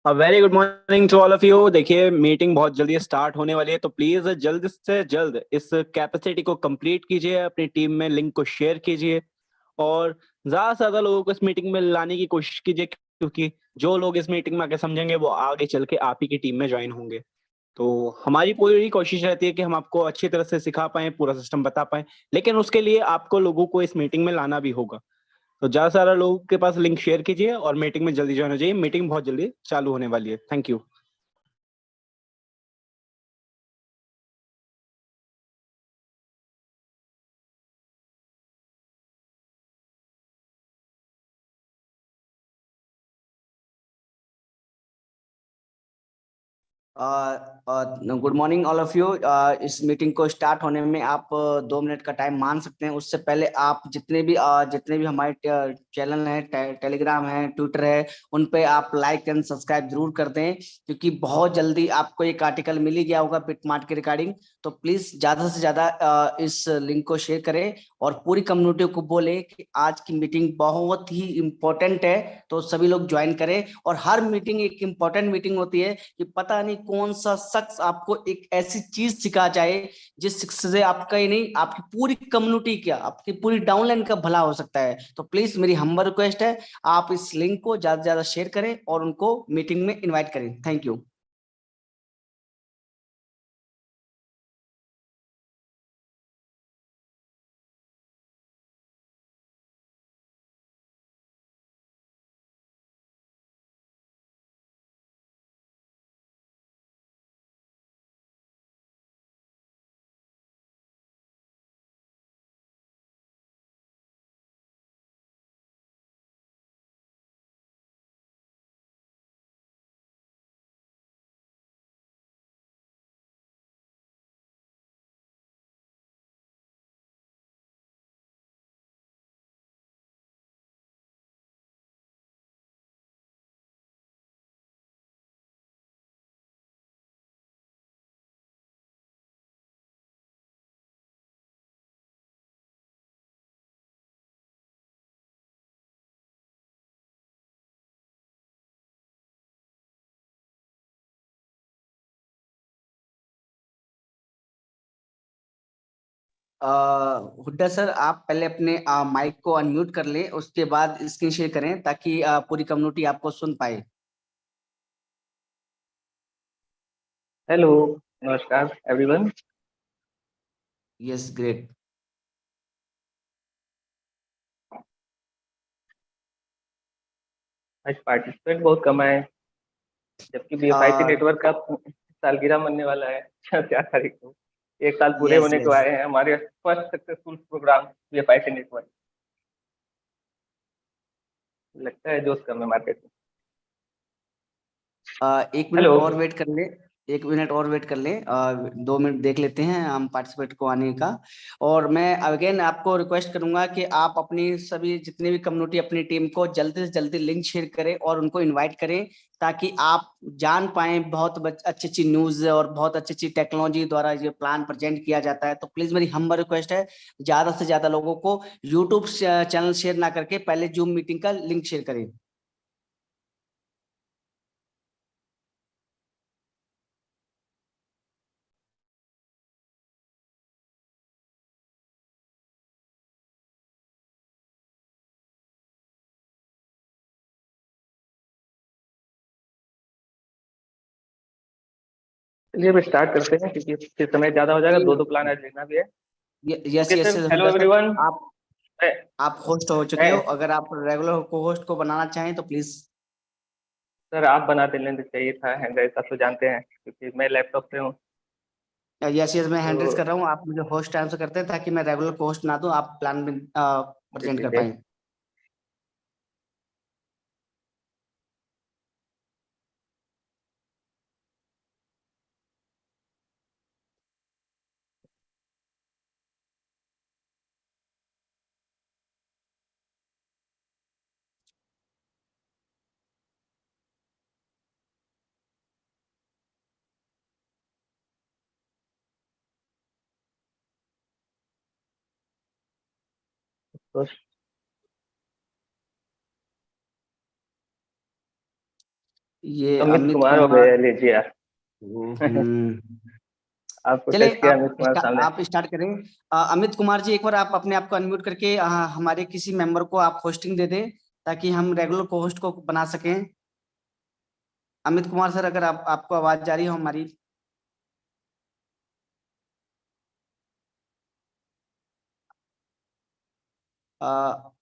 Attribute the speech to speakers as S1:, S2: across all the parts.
S1: Very good morning to all of you. देखिए, meeting बहुत जल्दी स्टार्ट होने वाली है, तो प्लीज जल्द से जल्द इस कैपेसिटी को कंप्लीट कीजिए, अपनी टीम में लिंक को शेयर कीजिए और ज्यादा से ज्यादा लोगों को इस मीटिंग में लाने की कोशिश कीजिए, क्योंकि जो लोग इस मीटिंग में आके समझेंगे वो आगे चल के आप ही की टीम में ज्वाइन होंगे। तो हमारी पूरी कोशिश रहती है कि हम आपको अच्छी तरह से सिखा पाएं, पूरा सिस्टम बता पाएं, लेकिन उसके लिए आपको लोगों को इस मीटिंग में लाना भी होगा। तो ज्यादा से ज्यादा लोगों के पास लिंक शेयर कीजिए और मीटिंग में जल्दी ज्वाइन हो जाइए। मीटिंग बहुत जल्दी चालू होने वाली है। Thank you.
S2: Good morning all of you. इस मीटिंग को स्टार्ट होने में आप 2 मिनट का टाइम मान सकते हैं। उससे पहले आप जितने भी हमारे चैनल हैं, टेलीग्राम है, ट्विटर है, उन पे आप लाइक एंड सब्सक्राइब जरूर कर दें, क्योंकि बहुत जल्दी आपको एक आर्टिकल मिल ही गया होगा बिटमार्ट के रिगार्डिंग। तो प्लीज ज्यादा से ज्यादा इस लिंक को शेयर करें और पूरी कम्युनिटी को बोले कि आज की मीटिंग बहुत ही इम्पोर्टेंट है, तो सभी लोग ज्वाइन करें। और हर मीटिंग एक इम्पोर्टेंट मीटिंग होती है कि पता नहीं कौन सा शख्स आपको एक ऐसी चीज सिखा जाए जिस शिक्षा से आपका ही नहीं, आपकी पूरी कम्युनिटी क्या, आपकी पूरी डाउनलाइन का भला हो सकता है। तो प्लीज मेरी हम्बल रिक्वेस्ट है, आप इस लिंक को ज्यादा से ज्यादा शेयर करें और उनको मीटिंग में इन्वाइट करें। Thank you. हुड्डा सर, आप पहले अपने माइक को अनम्यूट कर लें, उसके बाद स्क्रीन शेयर करें ताकि पूरी कम्युनिटी आपको सुन पाए।
S3: हेलो। नमस्कार एवरीवन।
S2: Yes, great.
S3: आज पार्टिसिपेंट बहुत कम आए, जबकि बीएफआईसी नेटवर्क का सालगिरह मनने वाला है 4 तारीख को। 1 साल पूरे
S2: यस,
S3: होने को
S2: यस।
S3: आए हैं हमारे फर्स्ट सक्सेसफुल प्रोग्राम बीएफआईसी नेटवर्क। लगता है जोश कम है मार्केट में।
S2: एक
S3: हेलो।
S2: मिनट और वेट कर ले। एक मिनट और वेट कर ले, 2 मिनट देख लेते हैं हम पार्टिसिपेट को आने का। और मैं अगेन आपको रिक्वेस्ट करूंगा कि आप अपनी सभी जितनी भी कम्युनिटी, अपनी टीम को जल्दी से जल्दी लिंक शेयर करें और उनको इनवाइट करें, ताकि आप जान पाए बहुत अच्छी अच्छी न्यूज और बहुत अच्छी अच्छी टेक्नोलॉजी द्वारा ये प्लान प्रेजेंट किया जाता है। तो प्लीज मेरी हम्बल रिक्वेस्ट है, ज्यादा से ज्यादा लोगों को यूट्यूब चैनल शेयर ना करके पहले जूम मीटिंग का लिंक शेयर करें।
S3: चलिए अब स्टार्ट करते हैं, क्योंकि फिर समय ज्यादा हो जाएगा।
S2: जी।
S3: दो दो प्लान आज लेना भी है।
S2: Yes,
S3: okay
S2: yes,
S3: sir, hello
S2: Hooda sir.
S3: Everyone.
S2: आप
S3: मैं
S2: आप होस्ट हो चुके
S3: मैं
S2: हो, अगर आप रेगुलर को होस्ट को बनाना चाहें तो प्लीज।
S3: सर, आप बनाते लेने चाहिए था हैंड, ऐसा तो जानते हैं, क्योंकि मैं लैपटॉप पे हूँ।
S2: यस, यस, मैं हैंडल्स
S3: तो
S2: कर रहा हूँ, आप मुझे होस्ट टाइम से करते हैं ताकि मैं रेगुलर को होस्ट ना दूं, आप प्लान में
S3: जी
S2: प्रेजेंट कर
S3: ठीक है।
S2: पाए।
S3: तो
S2: ये
S3: अमित कुमार हो गए, लीजिए यार। आपको
S2: चलिए
S3: टच किया अमित कुमार सामने।
S2: आप स्टार्ट करें। अमित कुमार जी, एक बार आप अपने आप को अनम्यूट करके हमारे किसी मेंबर को आप होस्टिंग दे दें ताकि हम रेगुलर को होस्ट को बना सकें। अमित कुमार सर, अगर आपको आवाज जा रही हो हमारी।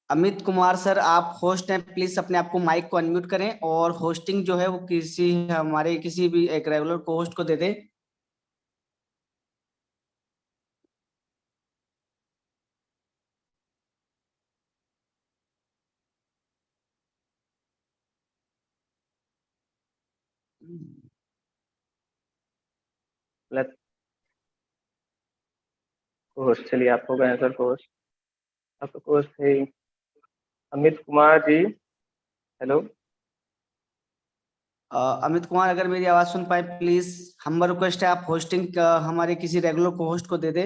S2: अमित कुमार सर, आप होस्ट हैं, प्लीज अपने आप को माइक को अनम्यूट करें और होस्टिंग जो है वो किसी हमारे किसी भी एक रेगुलर को होस्ट को दे दें।
S3: कोर्स, चलिए आपको गए सर कोर्स, आपका कोर्स है अमित कुमार जी। हेलो
S2: अमित कुमार, अगर मेरी आवाज सुन पाए प्लीज, हम्बर रिक्वेस्ट है आप होस्टिंग हमारे किसी रेगुलर को होस्ट को दे दे।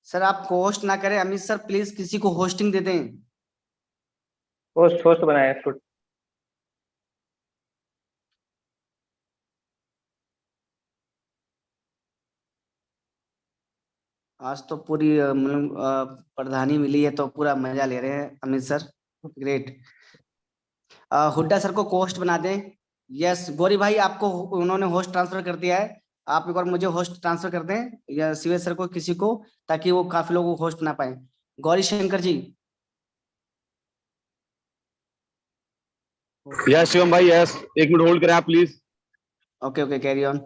S2: सर आप होस्ट ना करें, अमित सर प्लीज किसी को होस्टिंग दे दें।
S3: होस्ट होस्ट बनाए छोट।
S2: आज तो पूरी मतलब प्रधानी मिली है तो पूरा मजा ले रहे हैं Amit sir. Great. Hooda sir को होस्ट बना दें। यस गौरी भाई, आपको उन्होंने होस्ट ट्रांसफर कर दिया है। आप एक बार मुझे होस्ट ट्रांसफर कर दें या शिवेश सर को, किसी को, ताकि वो काफी लोगों को होस्ट बना पाए। गौरी शंकर जी।
S4: यस शिवम भाई, यस 1 मिनट होल्ड करें आप please.
S2: Okay okay, carry on.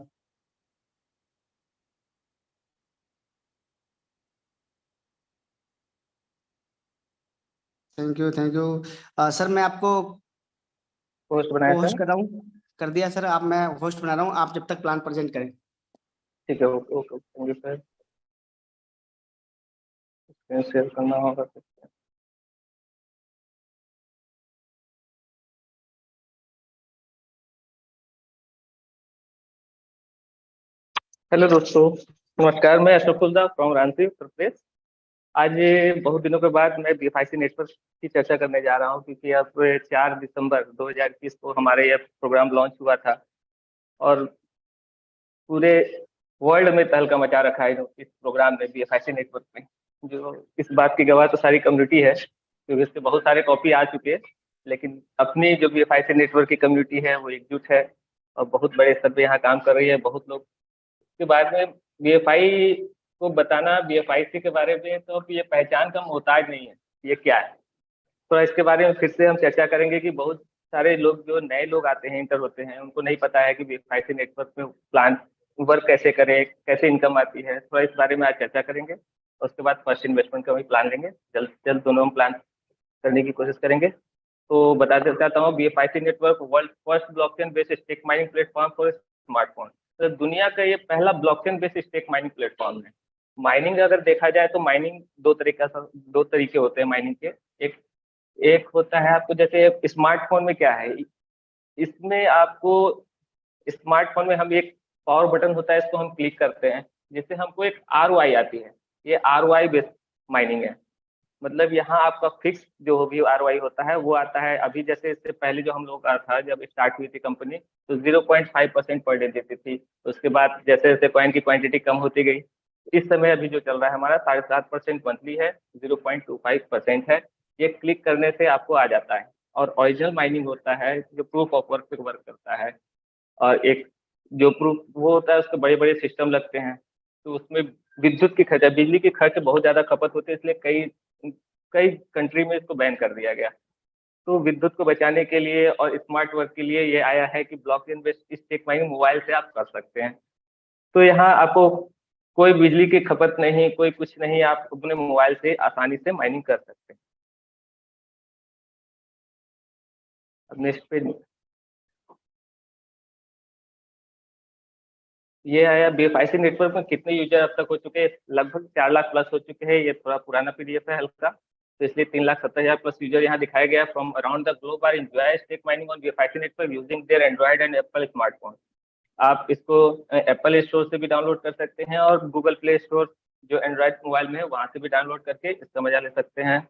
S2: Thank you thank you. Sir मैं आपको
S3: होस्ट बनाया
S2: होस्ट
S3: सर।
S2: कर रहा हूँ। कर दिया सर, आप मैं होस्ट बना रहा हूँ, आप जब तक प्लान प्रेजेंट करें।
S3: ठीक है, okay okay, thank you sir. Share करना होगा सर। हेलो दोस्तों, नमस्कार। मैं अशोक कुलदा फ्रॉम रांची, उत्तर प्रदेश। आज बहुत दिनों के बाद मैं BFIC नेटवर्क की चर्चा करने जा रहा हूं, क्योंकि अब 4 दिसंबर 2021 को हमारे यह प्रोग्राम लॉन्च हुआ था और पूरे वर्ल्ड में तहलका मचा रखा है इस प्रोग्राम में, BFIC नेटवर्क में। जो इस बात की गवाह तो सारी कम्युनिटी है, क्योंकि इसके बहुत सारे कॉपी आ चुके हैं, लेकिन अपनी जो BFIC नेटवर्क की कम्युनिटी है वो एकजुट है और बहुत बड़े स्तर पे यहाँ काम कर रही है। बहुत लोग के बारे में BFI को बताना, BFIC के बारे में, तो अब ये पहचान का मोहताज नहीं है, ये क्या है। थोड़ा इसके बारे में फिर से हम चर्चा करेंगे कि बहुत सारे लोग, जो नए लोग आते हैं, इंटर होते हैं, उनको नहीं पता है कि BFIC नेटवर्क में प्लान वर्क कैसे करें, कैसे इनकम आती है। थोड़ा इस बारे में आज चर्चा करेंगे और उसके बाद फर्स्ट इन्वेस्टमेंट का भी प्लान लेंगे। जल्द से जल्द दोनों हम प्लान करने की कोशिश करेंगे। तो बताते चाहता हूँ, BFIC network world first blockchain based stake mining platform for smartphone. तो दुनिया का ये पहला blockchain based stake mining platform है। माइनिंग अगर देखा जाए तो माइनिंग दो तरीके होते हैं माइनिंग के। एक एक होता है आपको, जैसे स्मार्टफोन में क्या है, इसमें आपको स्मार्टफोन में हम एक पावर बटन होता है, इसको हम क्लिक करते हैं, जिससे हमको एक ROI आती है। ये ROI बेस्ड माइनिंग है। मतलब यहाँ आपका फिक्स जो भी ROI होता है वो आता है। अभी जैसे इससे पहले जो हम लोग का था, जब स्टार्ट हुई थी कंपनी, तो 0.5% पर डे देती थी। उसके बाद जैसे जैसे कॉइन की क्वांटिटी कम होती गई, इस समय अभी जो चल रहा है हमारा 7.5% मंथली है, 0.25% है। ये क्लिक करने से आपको आ जाता है। और ओरिजिनल माइनिंग होता है जो प्रूफ ऑफ वर्क पे वर्क करता है। और एक जो प्रूफ वो होता है, उसके बड़े बड़े सिस्टम लगते हैं, तो उसमें विद्युत की खर्च, बिजली की खर्च बहुत ज्यादा खपत होती है, इसलिए कई कई कंट्री में इसको बैन कर दिया गया। तो विद्युत को बचाने के लिए और स्मार्ट वर्क के लिए ये आया है कि blockchain based stake mining mobile से आप कर सकते हैं। तो यहाँ आपको कोई बिजली की खपत नहीं, कोई कुछ नहीं, आप अपने मोबाइल से आसानी से माइनिंग कर सकते हैं। अब नेक्स्ट पे ये आया, BFIC नेटवर्क में कितने यूजर अब तक हो चुके हैं, लगभग 4 लाख प्लस हो चुके हैं। ये थोड़ा पुराना PDF है हल्का, तो इसलिए 3,70,000 प्लस यूजर यहाँ दिखाया गया। From around the globe are enjoy stake mining on BFIC network using their android and apple smartphone. आप इसको एप्पल स्टोर से भी डाउनलोड कर सकते हैं और गूगल प्ले स्टोर जो एंड्रॉयड मोबाइल में है वहां से भी डाउनलोड करके इसका मजा ले सकते हैं।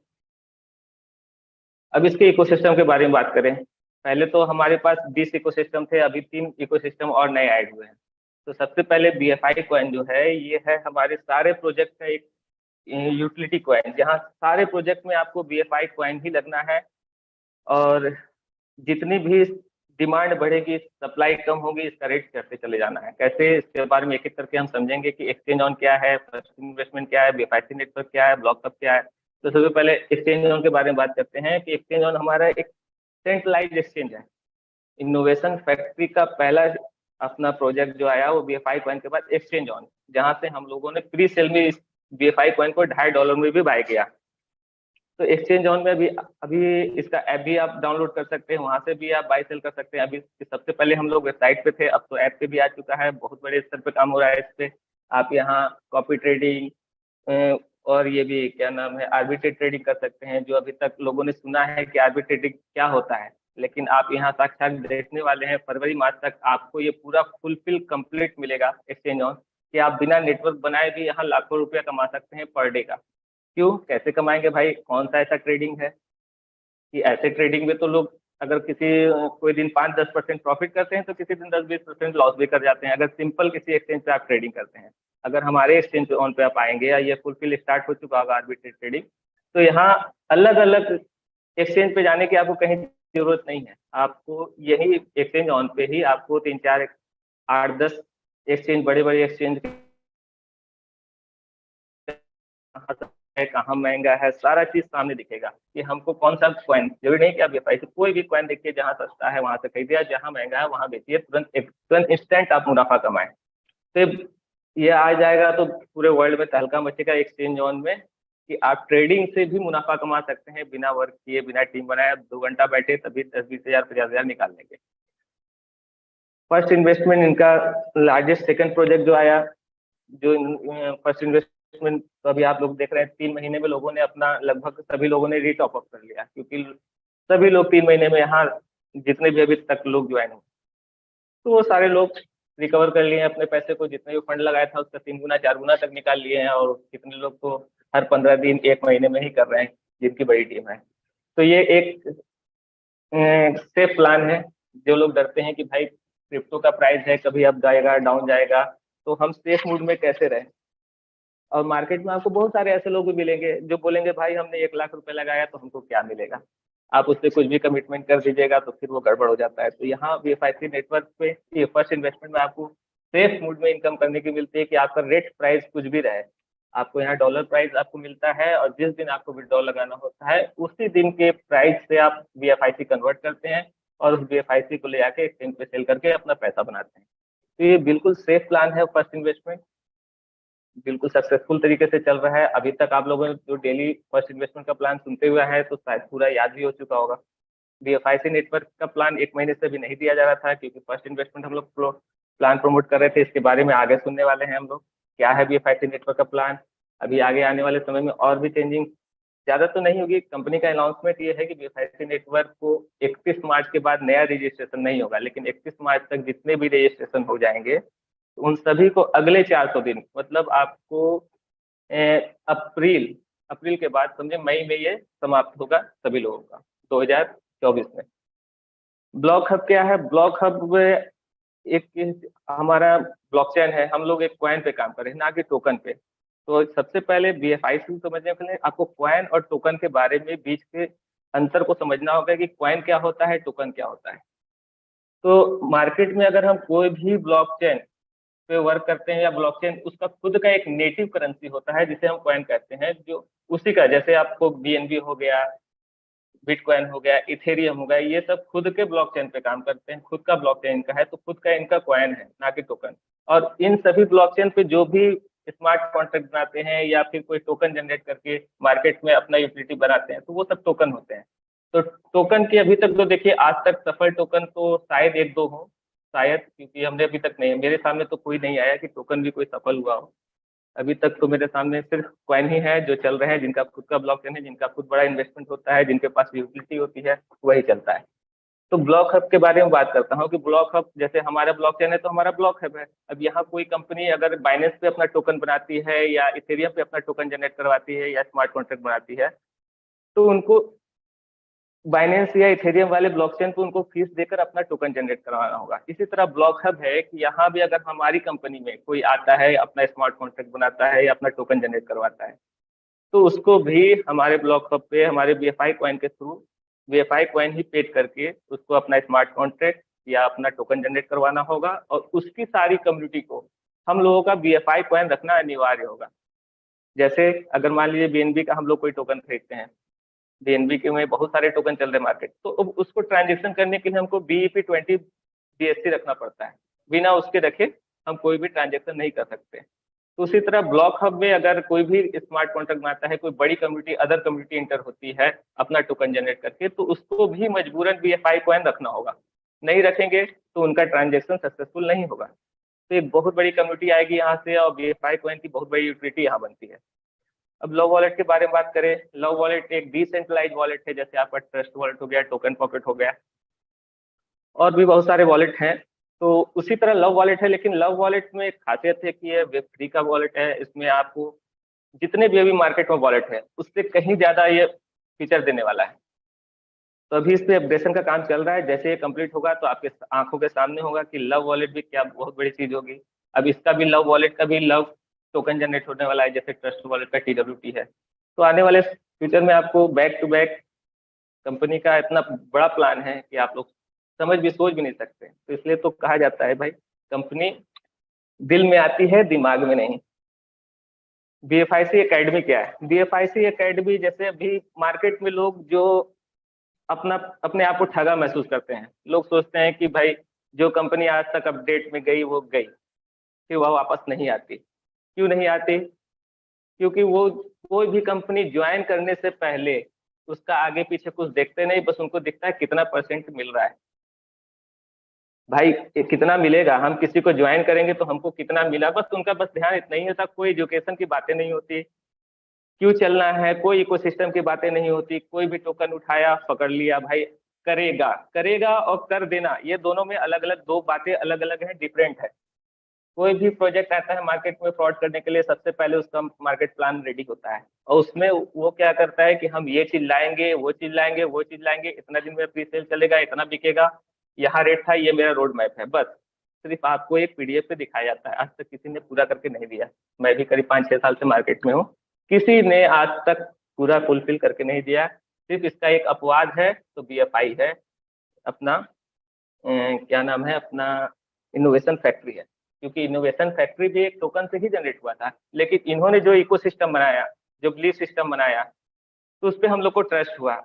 S3: अब इसके इकोसिस्टम के बारे में बात करें, पहले तो हमारे पास 20 इकोसिस्टम थे, अभी 3 इकोसिस्टम और नए ऐड हुए हैं। तो सबसे पहले BFI कॉइन जो है ये है हमारे सारे प्रोजेक्ट का एक यूटिलिटी कॉइन, जहाँ सारे प्रोजेक्ट में आपको BFI कॉइन ही लगना है और जितनी भी डिमांड बढ़ेगी सप्लाई कम होगी, इसका रेट चढ़ते चले जाना है। कैसे, इसके बारे में एक एक करके हम समझेंगे कि एक्सचेंज ऑन क्या है, फर्स्ट इन्वेस्टमेंट क्या है, BFIC नेटवर्क क्या है, ब्लॉकअप क्या है। तो सबसे पहले एक्सचेंज ऑन के बारे में बात करते हैं कि एक्सचेंज ऑन हमारा एक सेंट्रलाइज एक्सचेंज है। इनोवेशन फैक्ट्री का पहला अपना प्रोजेक्ट जो आया वो BFI कॉइन के बाद एक्सचेंज ऑन, जहां से हम लोगों ने प्री सेल में इस BFI कॉइन को $2.5 में भी बाय किया। तो एक्सचेंज ऑन में अभी इसका ऐप भी आप डाउनलोड कर सकते हैं, वहां से भी आप बाय सेल कर सकते हैं। अभी सबसे पहले हम लोग वेबसाइट पे थे, अब तो ऐप पे भी आ चुका है, बहुत बड़े स्तर पे काम हो रहा है इस पे। आप यहाँ कॉपी ट्रेडिंग और ये भी क्या नाम है आर्बिट्रेज ट्रेडिंग कर सकते हैं, जो अभी तक लोगों ने सुना है कि आर्बिट्रेटिंग क्या होता है, लेकिन आप यहाँ साक्षात देखने वाले हैं। फरवरी मार्च तक आपको ये पूरा फुलफिल कंप्लीट मिलेगा एक्सचेंज ऑन, कि आप बिना नेटवर्क बनाए भी यहाँ लाखों रुपया कमा सकते हैं पर डे का। क्यों, कैसे कमाएंगे भाई, कौन सा ऐसा ट्रेडिंग है कि ऐसे ट्रेडिंग में तो लोग अगर कोई दिन 5-10% प्रॉफिट करते हैं तो किसी दिन 10-20% लॉस भी कर जाते हैं, अगर सिंपल किसी एक्सचेंज पे आप ट्रेडिंग करते हैं। अगर हमारे एक्सचेंज ऑन पे आप आएंगे या ये फुलफिल स्टार्ट हो चुका होगा आर्बिट्रेज ट्रेडिंग, तो यहाँ अलग अलग एक्सचेंज पे जाने की आपको कहीं जरूरत नहीं है। आपको यही एक्सचेंज ऑन पे ही आपको 3-4 8-10 एक्सचेंज, बड़े बड़े एक्सचेंज कहाँ महंगा है, सारा चीज सामने दिखेगा कि हमको कौन सा कॉइन, जरूरी नहीं कि आप BFI से कोई भी कॉइन देखिए, जहाँ सस्ता है वहां से खरीदिए, जहाँ महंगा है वहां बेचिए, तुरंत इंस्टेंट आप मुनाफा कमाएं। तो ये आ जाएगा तो पूरे वर्ल्ड में तहलका मचेगा एक्सचेंज ऑन में कि आप ट्रेडिंग से भी मुनाफा कमा सकते हैं बिना वर्क किए, बिना टीम बनाए। 2 घंटा बैठे तभी 10-20 हजार 50 हजार निकाल लेंगे। फर्स्ट इन्वेस्टमेंट इनका लार्जेस्ट सेकंड प्रोजेक्ट जो आया, जो फर्स्ट इन्वेस्टमेंट तो अभी आप लोग देख रहे हैं 3 महीने में लोगों ने अपना लगभग सभी लोगों ने रीटॉप अप कर लिया, क्योंकि सभी लोग 3 महीने में यहाँ जितने भी अभी तक लोग ज्वाइन हुए तो वो सारे लोग रिकवर कर लिए हैं अपने पैसे को, जितने भी फंड लगाया था उसका 3 गुना 4 गुना तक निकाल लिए हैं, और कितने लोग तो हर 15 दिन 1 महीने में ही कर रहे हैं जिनकी बड़ी टीम है। तो ये एक सेफ प्लान है। जो लोग डरते हैं कि भाई क्रिप्टो का प्राइस है कभी अप जाएगा डाउन जाएगा, तो हम सेफ मूड में कैसे रहें। और मार्केट में आपको बहुत सारे ऐसे लोग भी मिलेंगे जो बोलेंगे भाई हमने 1 लाख रुपए लगाया तो हमको क्या मिलेगा, आप उससे कुछ भी कमिटमेंट कर दीजिएगा तो फिर वो गड़बड़ हो जाता है। तो यहाँ BFIC नेटवर्क पे ये फर्स्ट इन्वेस्टमेंट में आपको सेफ मूड में इनकम करने की मिलती है कि आपका रेट प्राइस कुछ भी रहे, आपको यहाँ डॉलर प्राइस आपको मिलता है, और जिस दिन आपको विड्रॉल लगाना होता है उसी दिन के प्राइस से आप BFIC कन्वर्ट करते हैं और उस BFIC को ले आके एक्सचेंज पे सेल करके अपना पैसा बनाते हैं। तो ये बिल्कुल सेफ प्लान है, फर्स्ट इन्वेस्टमेंट बिल्कुल सक्सेसफुल तरीके से चल रहा है। अभी तक आप लोगों ने जो डेली फर्स्ट इन्वेस्टमेंट का प्लान सुनते हुए है तो शायद पूरा याद भी हो चुका होगा। BFIC नेटवर्क का प्लान 1 महीने से भी नहीं दिया जा रहा था, क्योंकि फर्स्ट इन्वेस्टमेंट हम लोग प्लान प्रमोट कर रहे थे। इसके बारे में आगे सुनने वाले हैं हम लोग, क्या है BFIC नेटवर्क का प्लान। अभी आगे आने वाले समय में और भी चेंजिंग ज्यादा तो नहीं होगी। कंपनी का अनाउंसमेंट ये है कि BFIC नेटवर्क को 31 मार्च के बाद नया रजिस्ट्रेशन नहीं होगा, लेकिन 31 मार्च तक जितने भी रजिस्ट्रेशन हो जाएंगे उन सभी को अगले 400 दिन, मतलब आपको अप्रैल के बाद समझे मई में ये समाप्त होगा सभी लोगों का 2024 में। ब्लॉक हब क्या है, ब्लॉक हब एक हमारा ब्लॉकचेन है, हम लोग एक कॉइन पे काम कर रहे हैं ना कि टोकन पे। तो सबसे पहले BFIC समझने के लिए आपको कॉइन और टोकन के बारे में बीच के अंतर को समझना होगा कि कॉइन क्या होता है, टोकन क्या होता है। तो मार्केट में अगर हम कोई भी ब्लॉकचेन पे वर्क करते हैं या ब्लॉकचेन उसका खुद का एक नेटिव करेंसी होता है जिसे हम कॉइन कहते हैं, जो उसी का, जैसे आपको BNB हो गया, बिटकॉइन हो गया, इथेरियम हो गया, ये सब खुद के ब्लॉकचेन पे काम करते हैं, खुद का ब्लॉकचेन इनका है, तो खुद का इनका कॉइन है ना कि टोकन। और इन सभी ब्लॉकचेन पे जो भी स्मार्ट कॉन्ट्रैक्ट बनाते हैं या फिर कोई टोकन जनरेट करके मार्केट में अपना यूटिलिटी बनाते हैं तो वो सब टोकन होते हैं। तो टोकन की अभी तक तो देखिए आज तक सफल टोकन तो शायद 1-2 हो, शायद, क्योंकि हमने अभी तक नहीं, मेरे सामने तो कोई नहीं आया कि टोकन भी कोई सफल हुआ हो। अभी तक तो मेरे सामने सिर्फ कॉइन ही है जो चल रहे हैं, जिनका खुद का ब्लॉकचेन है, जिनका खुद बड़ा इन्वेस्टमेंट होता है, जिनके पास यूटिलिटी होती है, वही चलता है। तो ब्लॉक हब के बारे में बात करता हूँ कि ब्लॉक हब जैसे हमारा ब्लॉक चेन है तो हमारा ब्लॉक हब है। अब यहाँ कोई कंपनी अगर बाइनेंस पे अपना टोकन बनाती है या इथेरियम पे अपना टोकन जनरेट करवाती है या स्मार्ट कॉन्ट्रैक्ट बनाती है, तो उनको बाइनेंस या इथेरियम वाले ब्लॉकचेन पे उनको फीस देकर अपना टोकन जनरेट करवाना होगा। इसी तरह ब्लॉक हब है कि यहाँ भी अगर हमारी कंपनी में कोई आता है, अपना स्मार्ट कॉन्ट्रैक्ट बनाता है या अपना टोकन जनरेट करवाता है, तो उसको भी हमारे ब्लॉक हब पे हमारे BFI कॉइन के थ्रू BFI कॉइन ही पेड करके उसको अपना स्मार्ट कॉन्ट्रैक्ट या अपना टोकन जनरेट करवाना होगा, और उसकी सारी कम्युनिटी को हम लोगों का BFI कॉइन रखना अनिवार्य होगा। जैसे अगर मान लीजिए BNB का हम लोग कोई टोकन खरीदते हैं, BNB के में बहुत सारे टोकन चल रहे मार्केट, तो अब उसको ट्रांजेक्शन करने के लिए हमको BEP20 BSC रखना पड़ता है। बिना उसके रखे हम कोई भी ट्रांजेक्शन नहीं कर सकते। तो उसी तरह ब्लॉक हब में अगर कोई भी स्मार्ट कॉन्ट्रैक्ट बनाता है, कोई बड़ी कम्युनिटी अदर कम्युनिटी इंटर होती है अपना टोकन जनरेट करके, तो उसको भी मजबूरन BFI कॉइन रखना होगा। नहीं रखेंगे तो उनका ट्रांजेक्शन सक्सेसफुल नहीं होगा। तो एक बहुत बड़ी कम्युनिटी आएगी यहाँ से, और BFI कॉइन की बहुत बड़ी यूटिलिटी यहाँ बनती है। अब लव वॉलेट के बारे में बात करें, लव वॉलेट एक डिसेंट्रलाइज वॉलेट है, जैसे आपका ट्रस्ट वॉलेट हो गया, टोकन पॉकेट हो गया, और भी बहुत सारे वॉलेट हैं। तो उसी तरह लव वॉलेट है, लेकिन लव वॉलेट में एक खासियत है कि ये वेब3 का वॉलेट है। इसमें आपको जितने भी अभी मार्केट में वॉलेट है उससे कहीं ज्यादा ये फीचर देने वाला है। तो अभी इस पे अपडेशन का काम चल रहा है, जैसे ये कंप्लीट होगा तो आपके आंखों के सामने होगा कि लव वॉलेट भी क्या बहुत बड़ी चीज होगी। अब इसका भी लव वॉलेट का भी लव टोकन जनरेट होने वाला है, जैसे ट्रस्ट वॉलेट का TWT है। तो आने वाले फ्यूचर में आपको बैक टू बैक कंपनी का इतना बड़ा प्लान है कि आप लोग समझ भी सोच भी नहीं सकते। तो इसलिए तो कहा जाता है भाई, कंपनी दिल में आती है, दिमाग में नहीं। BFIC एकेडमी क्या है? BFIC एकेडमी, जैसे अभी मार्केट में लोग जो अपने आप को ठगा महसूस करते हैं, लोग सोचते हैं कि भाई जो कंपनी आज तक अपडेट में गई वो गई, फिर वह वापस नहीं आती। क्यों नहीं आती? क्योंकि वो कोई भी कंपनी ज्वाइन करने से पहले उसका आगे पीछे कुछ देखते नहीं, बस उनको दिखता है कितना % मिल रहा है। भाई कितना मिलेगा, हम किसी को ज्वाइन करेंगे तो हमको कितना मिला, बस उनका बस ध्यान इतना ही होता। कोई एजुकेशन की बातें नहीं होती, क्यों चलना है, कोई इकोसिस्टम की बातें नहीं होती। कोई भी टोकन उठाया, पकड़ लिया, भाई करेगा करेगा और कर देना, ये दोनों में अलग अलग दो बातें अलग अलग हैं, डिफरेंट है। कोई भी प्रोजेक्ट आता है मार्केट में फ्रॉड करने के लिए, सबसे पहले उसका मार्केट प्लान रेडी होता है, और उसमें वो क्या करता है कि हम ये चीज लाएंगे, वो चीज लाएंगे, वो चीज लाएंगे, इतना दिन में प्री सेल चलेगा, इतना बिकेगा, यहाँ रेट था, ये मेरा रोड मैप है। बस सिर्फ आपको एक PDF पे दिखाया जाता है। आज तक किसी ने पूरा करके नहीं दिया। मैं भी करीब 5-6 साल से मार्केट में हूँ, किसी ने आज तक पूरा फुलफिल करके नहीं दिया। सिर्फ इसका एक अपवाद है, तो BFI है, अपना क्या नाम है, अपना इनोवेशन फैक्ट्री है। क्योंकि इनोवेशन फैक्ट्री भी एक टोकन से ही जनरेट हुआ था, लेकिन इन्होंने जो इकोसिस्टम बनाया, जो बिलीफ सिस्टम बनाया, तो उस पर हम लोग को ट्रस्ट हुआ।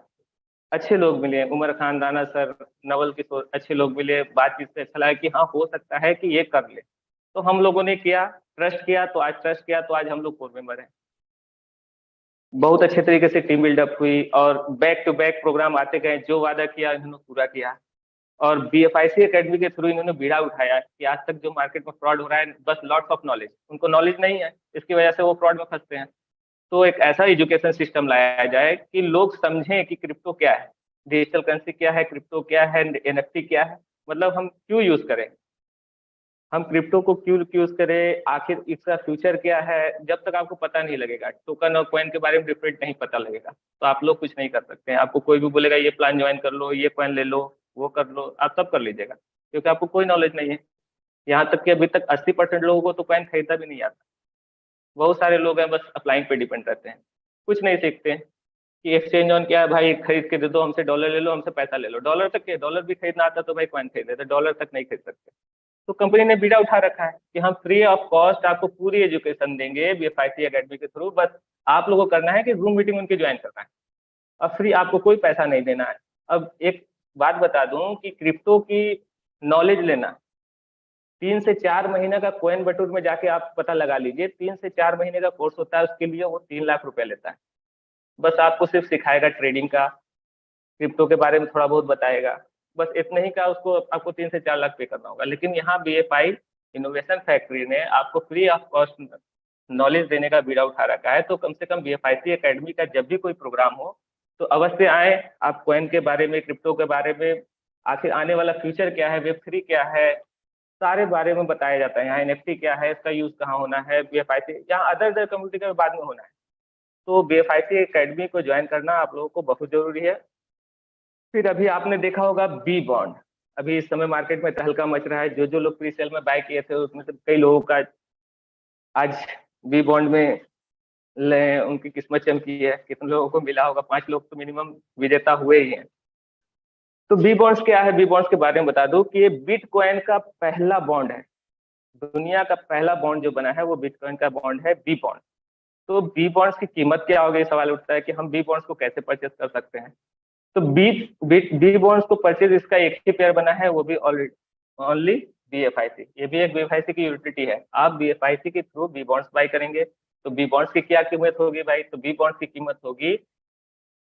S3: अच्छे लोग मिले, उमर खान राणा सर, नवल किशोर, अच्छे लोग मिले, बातचीत से अच्छा लगा कि हाँ हो सकता है कि ये कर ले। तो हम लोगों ने किया, ट्रस्ट किया, तो आज ट्रस्ट किया, तो आज हम लोग कोर मेंबर हैं। बहुत अच्छे तरीके से टीम बिल्डअप हुई, और बैक टू बैक प्रोग्राम आते गए, जो वादा किया इन्होंने पूरा किया। और BFIC एकेडमी के थ्रू इन्होंने बीड़ा उठाया कि आज तक जो मार्केट में फ्रॉड हो रहा है, बस लॉट्स ऑफ नॉलेज, उनको नॉलेज नहीं है, इसकी वजह से वो फ्रॉड में फंसते हैं। तो एक ऐसा एजुकेशन सिस्टम लाया जाए कि लोग समझें कि क्रिप्टो क्या है, डिजिटल करेंसी क्या है, क्रिप्टो क्या है, NFT क्या है, मतलब हम क्यों यूज करें, हम क्रिप्टो को क्यों यूज करें, आखिर इसका फ्यूचर क्या है। जब तक आपको पता नहीं लगेगा, टोकन और कॉइन के बारे में डिफरेंट नहीं पता लगेगा, तो आप लोग कुछ नहीं कर सकते हैं। आपको कोई भी बोलेगा ये प्लान ज्वाइन कर लो, ये कॉइन ले लो, वो कर लो, आप सब कर लीजिएगा, क्योंकि आपको कोई नॉलेज नहीं है। यहाँ तक कि अभी तक 80% लोगों को तो कॉइन खरीदा भी नहीं आता। बहुत सारे लोग हैं बस अप्लाइंग पे डिपेंड रहते हैं, कुछ नहीं सीखते कि एक्सचेंज ऑन क्या है, भाई खरीद के दे दो, हमसे डॉलर ले लो, हमसे पैसा ले लो। डॉलर तक के, डॉलर भी खरीदना आता तो भाई कॉइन खरीद लेते, डॉलर तक नहीं खरीद सकते। तो कंपनी ने बीड़ा उठा रखा है कि हम फ्री ऑफ कॉस्ट आपको पूरी एजुकेशन देंगे BFIC एकेडमी के थ्रू, बस आप लोगों को करना है कि जूम मीटिंग उनकी ज्वाइन करना है, और फ्री, आपको कोई पैसा नहीं देना है। अब एक बात बता दूं कि क्रिप्टो की नॉलेज लेना, 3 से 4 महीने का कोइन बटूर में जाके आप पता लगा लीजिए, 3 से 4 महीने का कोर्स होता है, उसके लिए वो 3 लाख रुपए लेता है। बस आपको सिर्फ सिखाएगा ट्रेडिंग का, क्रिप्टो के बारे में थोड़ा बहुत बताएगा, बस इतना ही का उसको आपको 3 से 4 लाख पे करना होगा। लेकिन यहाँ BFI इनोवेशन फैक्ट्री ने आपको फ्री ऑफ कॉस्ट नॉलेज देने का बीड़ा उठा रखा है। तो कम से कम BFIC एकेडमी का जब भी कोई प्रोग्राम हो तो अवश्य आए, आप कॉइन के बारे में, क्रिप्टो के बारे में आखिर आने वाला फ्यूचर क्या है, Web3 क्या है, सारे बारे में बताया जाता है। यहाँ NFT क्या है, इसका यूज कहाँ होना है, BFIC यहाँ अदर कम्युनिटी का बाद में होना है। तो BFIC एकेडमी को ज्वाइन करना आप लोगों को बहुत जरूरी है। फिर अभी आपने देखा होगा बी बॉन्ड, अभी इस समय मार्केट में तहलका मच रहा है। जो लोग प्री सेल में बाय किए थे उसमें से कई लोगों का आज बी बॉन्ड में उनकी किस्मत चमकी है। कितने लोगों को मिला होगा? 5 लोग तो मिनिमम विजेता हुए ही हैं। तो बी बॉन्ड्स क्या है? बी बॉन्ड्स के बारे में बता दूं कि ये बिटकॉइन का पहला बॉन्ड है। दुनिया का पहला बॉन्ड जो बना है वो बिटकॉइन का बॉन्ड है, बी बॉन्ड। तो बी बॉन्ड्स की कीमत क्या होगी, सवाल उठता है कि हम बी बॉन्ड्स को कैसे परचेज कर सकते हैं। तो बी बॉन्ड्स को परचेज, इसका एक ही पेयर बना है, वो भी ओनली BFIC। ये भी एक BFIC की यूटिलिटी है। आप BFIC के थ्रू बी बॉन्ड्स बाय करेंगे तो बी बॉन्ड्स की क्या कीमत होगी भाई? तो बी बॉन्ड्स की कीमत होगी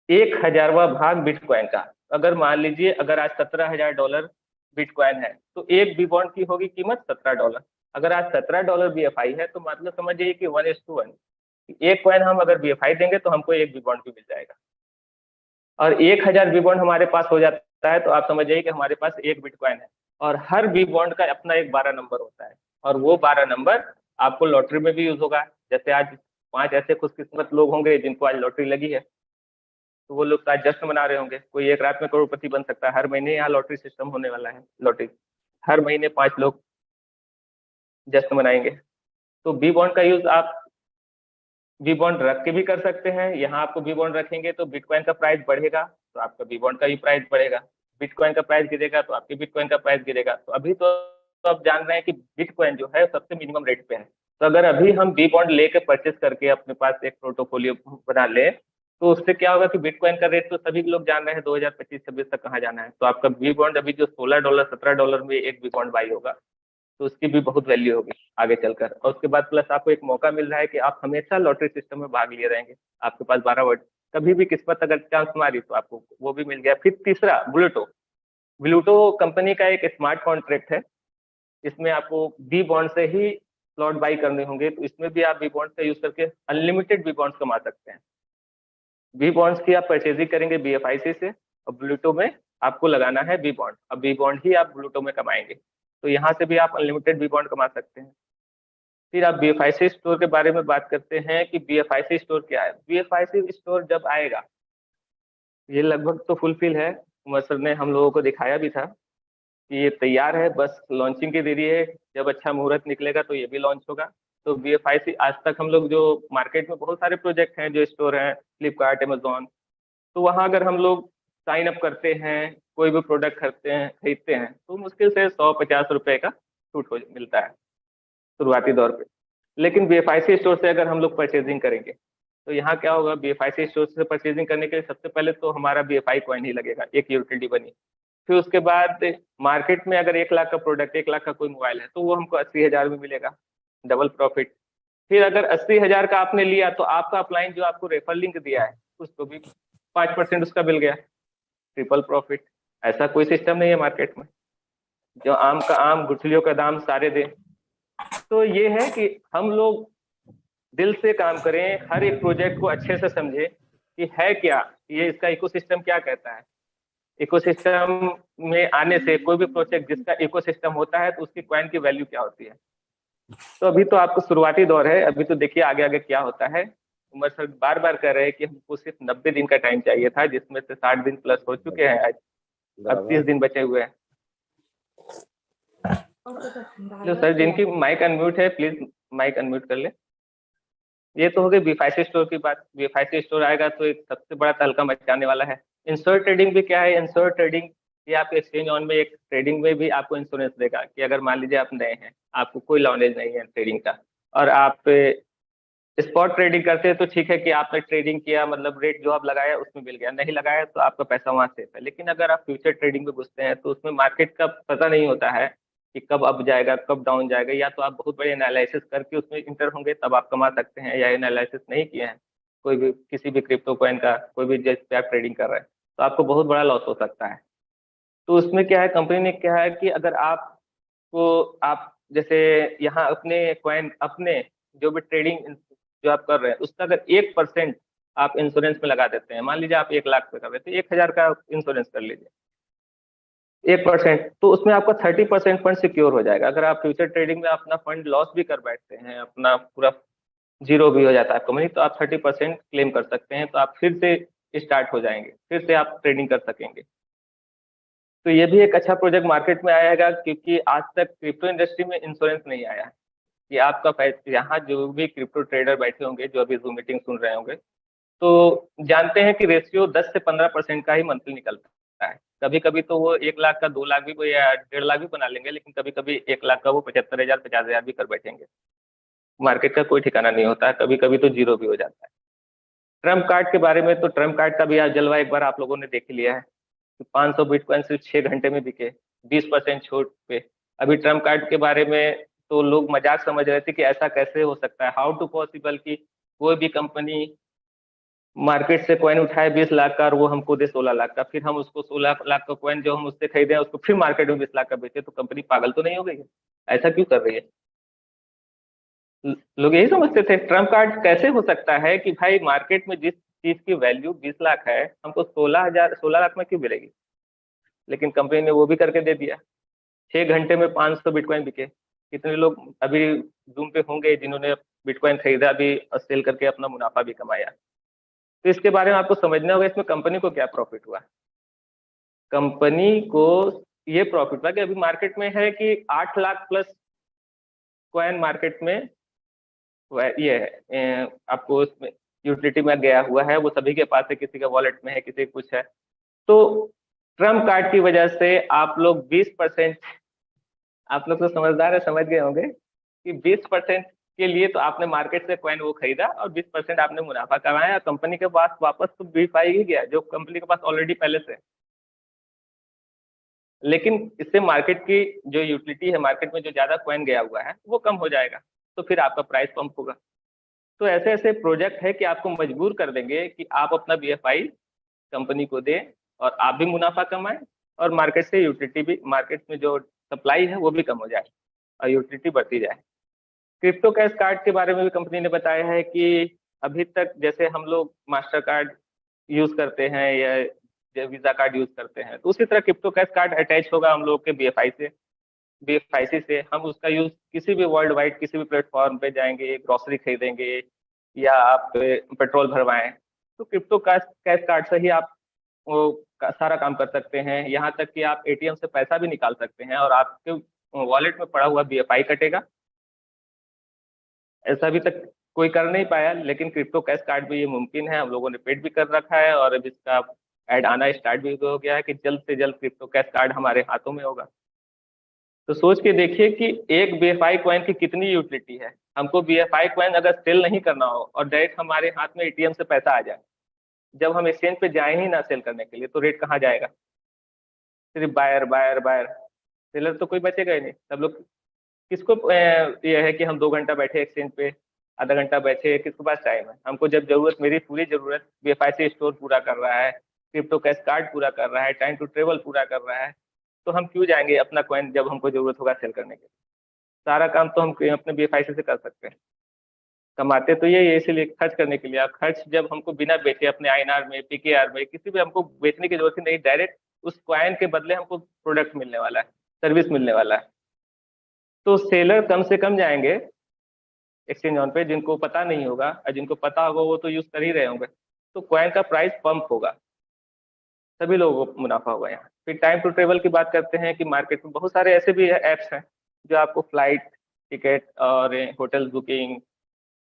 S3: 1000वां भाग बिटकॉइन का। अगर मान लीजिए अगर आज $17,000 बिटकॉइन है तो एक बी बॉन्ड की होगी कीमत $17। अगर आज $17 BFI है तो मतलब समझिए कि 1:1, एक कॉइन हम अगर BFI देंगे तो हमको एक बी बॉन्ड भी मिल जाएगा। और 1000 बी बॉन्ड हमारे पास हो जाता है तो आप समझ जाइए कि हमारे पास एक बिटकॉइन है। और हर बी बॉन्ड का अपना एक 12 नंबर होता है, और वो 12 नंबर आपको लॉटरी में भी यूज होगा। जैसे आज 5 ऐसे खुशकिस्मत लोग होंगे जिनको आज लॉटरी लगी है, तो वो लोग आज जश्न मना रहे होंगे। कोई एक रात में करोड़पति बन सकता है। हर महीने यहाँ लॉटरी सिस्टम होने वाला है, लॉटरी हर महीने 5 लोग जश्न मनाएंगे। तो बी बॉन्ड का यूज आप बी बॉन्ड रख के भी कर सकते हैं। यहाँ आपको बी बॉन्ड रखेंगे तो बिटकॉइन का प्राइस बढ़ेगा तो आपका बी बॉन्ड का भी प्राइस बढ़ेगा, बिटकॉइन का प्राइस गिरेगा तो आपके बिटकॉइन का प्राइस गिरेगा। तो अभी तो आप जान रहे हैं कि बिटकॉइन जो है सबसे मिनिमम रेट पे है। तो अगर अभी हम बी बॉन्ड लेके परचेस करके अपने पास एक पोर्टोफोलियो बना ले तो उससे क्या होगा कि बिटकॉइन का रेट तो सभी लोग जान रहे हैं 2025-26 तक कहाँ जाना है। तो आपका बी बॉन्ड अभी जो $16 $17 में एक बी बॉन्ड बाई होगा तो उसकी भी बहुत वैल्यू होगी आगे चलकर। और उसके बाद प्लस आपको एक मौका मिल रहा है कि आप हमेशा लॉटरी सिस्टम में भाग लिए रहेंगे। आपके पास 12 वर्ड, कभी भी किस्मत अगर चांस मारी तो आपको वो भी मिल गया। फिर तीसरा ब्लूटो, ब्लूटो कंपनी का एक स्मार्ट कॉन्ट्रैक्ट है। इसमें आपको बी बॉन्ड से ही स्लॉट बाई करने होंगे, तो इसमें भी आप बी बॉन्ड का यूज करके अनलिमिटेड बी बॉन्ड्स कमा सकते हैं। बी बॉन्ड्स की आप परचेजिंग करेंगे BFIC से, और ब्लूटो में आपको लगाना है बी बॉन्ड। अब बी बॉन्ड ही आप ब्लूटो में कमाएंगे, तो यहाँ से भी आप अनलिमिटेड बी बॉन्ड कमा सकते हैं। फिर आप BFIC स्टोर के बारे में बात करते हैं कि BFIC स्टोर क्या है। BFIC स्टोर जब आएगा, ये लगभग तो फुलफिल है, उमर सर ने हम लोगों को दिखाया भी था कि ये तैयार है, बस लॉन्चिंग की देरी है। जब अच्छा मुहूर्त निकलेगा तो ये भी लॉन्च होगा। तो BFIC आज तक हम लोग जो मार्केट में बहुत सारे प्रोजेक्ट हैं जो स्टोर हैं, फ्लिपकार्ट, अमेजोन, तो वहाँ अगर हम लोग साइन अप करते हैं, कोई भी प्रोडक्ट खरीदते हैं तो मुश्किल से 150 रुपए का छूट मिलता है शुरुआती दौर पे। लेकिन BFIC स्टोर से अगर हम लोग परचेजिंग करेंगे तो यहाँ क्या होगा, BFIC स्टोर से परचेजिंग करने के लिए सबसे पहले तो हमारा BFI कॉइन ही लगेगा, एक यूटिलिटी बनी। फिर उसके बाद मार्केट में अगर 1 लाख का प्रोडक्ट, 1 लाख का कोई मोबाइल है तो वो हमको 80,000 में मिलेगा, डबल प्रॉफिट। फिर अगर 80,000 का आपने लिया तो आपका अपलाइन जो आपको रेफर लिंक दिया है उसको भी 5% उसका मिल गया, ट्रिपल प्रॉफिट। ऐसा कोई सिस्टम नहीं है मार्केट में जो आम का आम गुठलियों का दाम सारे दे। तो ये है कि हम लोग दिल से काम करें, हर एक प्रोजेक्ट को अच्छे से समझे कि है क्या, ये इसका इकोसिस्टम क्या कहता है। इकोसिस्टम में आने से कोई भी प्रोजेक्ट जिसका इकोसिस्टम होता है तो उसकी कॉइन की वैल्यू क्या होती है। तो अभी तो आपको शुरुआती दौर है, अभी तो देखिए आगे आगे क्या होता है। उमर सर बार बार कह रहे हैं कि हमको सिर्फ 90 दिन का टाइम चाहिए था, जिसमें से 60 दिन प्लस हो चुके हैं आज, अब 30 दिन बचे हुए हैं। जो सर जिनकी माइक अनम्यूट है प्लीज माइक अनम्यूट कर ले। ये तो हो गई BFIC स्टोर की बात। BFIC स्टोर आएगा तो एक सबसे बड़ा तहलका मचाने वाला है। इंश्योर ट्रेडिंग भी क्या है? इंश्योर ट्रेडिंग ये आपके एक्सचेंज ऑन में एक ट्रेडिंग में भी आपको इंश्योरेंस देगा कि अगर मान लीजिए आप नए हैं, आपको कोई नॉलेज नहीं है ट्रेडिंग का, और आप स्पॉट ट्रेडिंग करते हैं तो ठीक है कि आपने ट्रेडिंग किया, मतलब रेट जो आप लगाया उसमें मिल गया, नहीं लगाया तो आपका पैसा वहां सेफ है। लेकिन अगर आप फ्यूचर ट्रेडिंग में घुसते हैं तो उसमें मार्केट का पता नहीं होता है कि कब अप जाएगा कब डाउन जाएगा। या तो आप बहुत बड़े एनालिसिस करके उसमें इंटर होंगे तब आप कमा सकते हैं, या एनालिसिस नहीं किए हैं कोई भी किसी भी क्रिप्टो कॉइन का, कोई भी जिस पे आप ट्रेडिंग कर रहे हैं तो आपको बहुत बड़ा लॉस हो सकता है। तो उसमें क्या है, कंपनी ने क्या है कि अगर आप जैसे यहाँ अपने कॉइन, अपने जो भी ट्रेडिंग जो आप कर रहे हैं उसका अगर 1% आप इंश्योरेंस में लगा देते हैं, मान लीजिए आप 1 लाख पे कर रहे थे, 1,000 का इंश्योरेंस कर लीजिए, 1%, तो उसमें आपका 30% फंड सिक्योर हो जाएगा। अगर आप फ्यूचर ट्रेडिंग में अपना फंड लॉस भी कर बैठते हैं, अपना पूरा जीरो भी हो जाता है आपका मनी, तो आप 30% क्लेम कर सकते हैं, तो आप फिर से स्टार्ट हो जाएंगे, फिर से आप ट्रेडिंग कर सकेंगे। तो ये भी एक अच्छा प्रोजेक्ट मार्केट में आएगा, क्योंकि आज तक क्रिप्टो इंडस्ट्री में इंश्योरेंस नहीं आया है कि आपका पैसा, यहाँ जो भी क्रिप्टो ट्रेडर बैठे होंगे जो अभी जूम मीटिंग सुन रहे होंगे, तो जानते हैं कि रेशियो 10 से 15% का ही मंथली निकलता है। कभी कभी तो वो 1 लाख का 2 लाख भी या 1.5 लाख भी बना लेंगे, लेकिन कभी कभी 1 लाख का वो 75,000 50,000 भी कर बैठेंगे। मार्केट का कोई ठिकाना नहीं होता है, कभी कभी तो जीरो भी हो जाता है। ट्रम्प कार्ड के बारे में, तो ट्रम्प कार्ड का भी आज जलवा एक बार आप लोगों ने देख लिया है कि 500 बिटकॉइन सिर्फ 6 घंटे में बिके 20% छूट पे। अभी ट्रम्प कार्ड के बारे में तो लोग मजाक समझ रहे थे कि ऐसा कैसे हो सकता है, हाउ टू पॉसिबल कि कोई भी कंपनी मार्केट से कॉइन उठाए 20 लाख का और वो हमको दे 16 लाख का, फिर हम उसको 16 लाख का कॉइन जो हम उससे खरीदे उसको फिर मार्केट में 20 लाख का बेचे, तो कंपनी पागल तो नहीं हो गई है? ऐसा क्यों कर रही है? लोग यही समझते थे ट्रम्प कार्ड कैसे हो सकता है कि भाई मार्केट में जिस चीज की वैल्यू 20 लाख है हमको 16 लाख में क्यों मिलेगी, लेकिन कंपनी ने वो भी करके दे दिया। 6 घंटे में 500 बिटकॉइन बिके। कितने लोग अभी जूम पे होंगे जिन्होंने बिटकॉइन खरीदा भी और सेल करके अपना मुनाफा भी कमाया। तो इसके बारे में आपको समझना होगा इसमें कंपनी को क्या प्रॉफिट हुआ। कंपनी को ये प्रॉफिट हुआ कि अभी मार्केट में है कि 8 लाख प्लस कॉइन मार्केट में ये है, आपको उसमें यूटिलिटी में गया हुआ है, वो सभी के पास है, किसी का वॉलेट में है, किसी का कुछ है। तो ट्रम्प कार्ड की वजह से आप लोग 20%, आप लोग तो समझदार है, समझ गए होंगे कि 20% के लिए तो आपने मार्केट से कॉइन वो खरीदा और 20% आपने मुनाफा कमाया, कंपनी के पास वापस तो बीफाई ही गया जो कंपनी के पास ऑलरेडी पहले से। लेकिन इससे मार्केट की जो यूटिलिटी है, मार्केट में जो ज्यादा कॉइन गया हुआ है वो कम हो जाएगा, तो फिर आपका प्राइस पंप होगा। तो ऐसे ऐसे प्रोजेक्ट है कि आपको मजबूर कर देंगे कि आप अपना बीएफआई कंपनी को दें और आप भी मुनाफा कमाएं और मार्केट से यूटिलिटी भी, मार्केट में जो सप्लाई है वो भी कम हो जाए और यूटिलिटी बढ़ती जाए। क्रिप्टो कैश कार्ड के बारे में भी कंपनी ने बताया है कि अभी तक जैसे हम लोग मास्टर कार्ड यूज करते हैं या वीजा कार्ड यूज करते हैं, तो उसी तरह क्रिप्टो कैश कार्ड अटैच होगा हम लोग के बीएफआईसी से हम उसका यूज किसी भी वर्ल्ड वाइड किसी भी प्लेटफॉर्म पे जाएंगे, ग्रोसरी खरीदेंगे या आप पेट्रोल भरवाएं, तो क्रिप्टो कैश कार्ड से ही आप वो सारा काम कर सकते हैं। यहाँ तक कि आप एटीएम से पैसा भी निकाल सकते हैं और आपके वॉलेट में पड़ा हुआ बीएफआई कटेगा। ऐसा अभी तक कोई कर नहीं पाया, लेकिन क्रिप्टो कैश कार्ड में ये मुमकिन है, हम लोगों ने पेड भी कर रखा है और अब इसका ऐड आना स्टार्ट भी हो गया है कि जल्द से जल्द क्रिप्टो कैश कार्ड हमारे हाथों में होगा। तो सोच के देखिए कि एक बीएफआई कॉइन की कितनी यूटिलिटी है। हमको बीएफआई कॉइन अगर सेल नहीं करना हो और डायरेक्ट हमारे हाथ में एटीएम से पैसा आ जाए, जब हम एक्सचेंज पे जाए ही ना सेल करने के लिए, तो रेट कहाँ जाएगा? सिर्फ बायर बायर बायर, सेलर तो कोई बचेगा ही नहीं। सब लोग किसको ये है कि हम 2 घंटा बैठे एक्सचेंज पे, आधा घंटा बैठे, किसके पास टाइम है? हमको जब जरूरत, मेरी पूरी जरूरत बीएफआई से स्टोर पूरा कर रहा है, क्रिप्टो कैश कार्ड पूरा कर रहा है, टाइम टू ट्रेवल पूरा कर रहा है, तो हम क्यों जाएंगे अपना कॉइन जब हमको जरूरत होगा सेल करने के लिए? सारा काम तो हम अपने बीएफआई से कर सकते हैं। कमाते तो ये इसीलिए खर्च करने के लिए। आप खर्च जब हमको बिना बेचे अपने आईएनआर में, पीकेआर में, किसी भी हमको बेचने की जरूरत ही नहीं, डायरेक्ट उस कॉइन के बदले हमको प्रोडक्ट मिलने वाला है, सर्विस मिलने वाला है। तो सेलर कम से कम जाएंगे एक्सचेंज ऑन पे, जिनको पता नहीं होगा, और जिनको पता होगा वो तो यूज कर ही रहे होंगे, तो कॉइन का प्राइस पंप होगा, सभी लोगों को मुनाफा होगा यहाँ। फिर टाइम टू ट्रेवल की बात करते हैं कि मार्केट में बहुत सारे ऐसे भी ऐप्स हैं जो आपको फ्लाइट टिकट और होटल बुकिंग,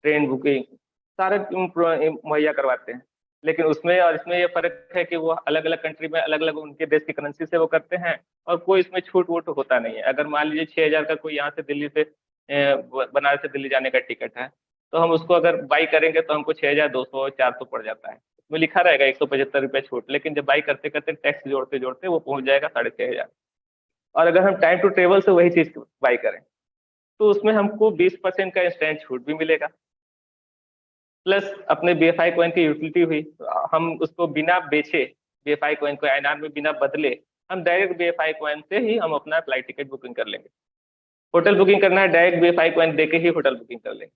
S3: ट्रेन बुकिंग सारे मुहैया करवाते हैं। लेकिन उसमें और इसमें ये फर्क है कि वो अलग अलग कंट्री में अलग अलग उनके देश की करेंसी से वो करते हैं और कोई इसमें छूट वूट होता नहीं है। अगर मान लीजिए 6,000 का कोई यहाँ से दिल्ली से बनारस से दिल्ली जाने का टिकट है, तो हम उसको अगर बाई करेंगे तो हमको 6,200 400 पड़ जाता है। उसमें लिखा रहेगा 175 रुपये छूट, लेकिन जब बाई करते करते टैक्स जोड़ते जोड़ते वो पहुंच जाएगा 6,500। और अगर हम टाइम टू ट्रेवल से वही चीज बाई करें तो उसमें हमको 20% का इंस्टेंट छूट भी मिलेगा, प्लस अपने बीएफआई कॉइन की यूटिलिटी हुई। हम उसको बिना बेचे बीएफआई कॉइन को आईएनआर में बिना बदले हम डायरेक्ट बीएफआई कॉइन से ही हम अपना फ्लाइट टिकट बुकिंग कर लेंगे। होटल बुकिंग करना है, डायरेक्ट बीएफआई कॉइन देके ही होटल बुकिंग कर लेंगे।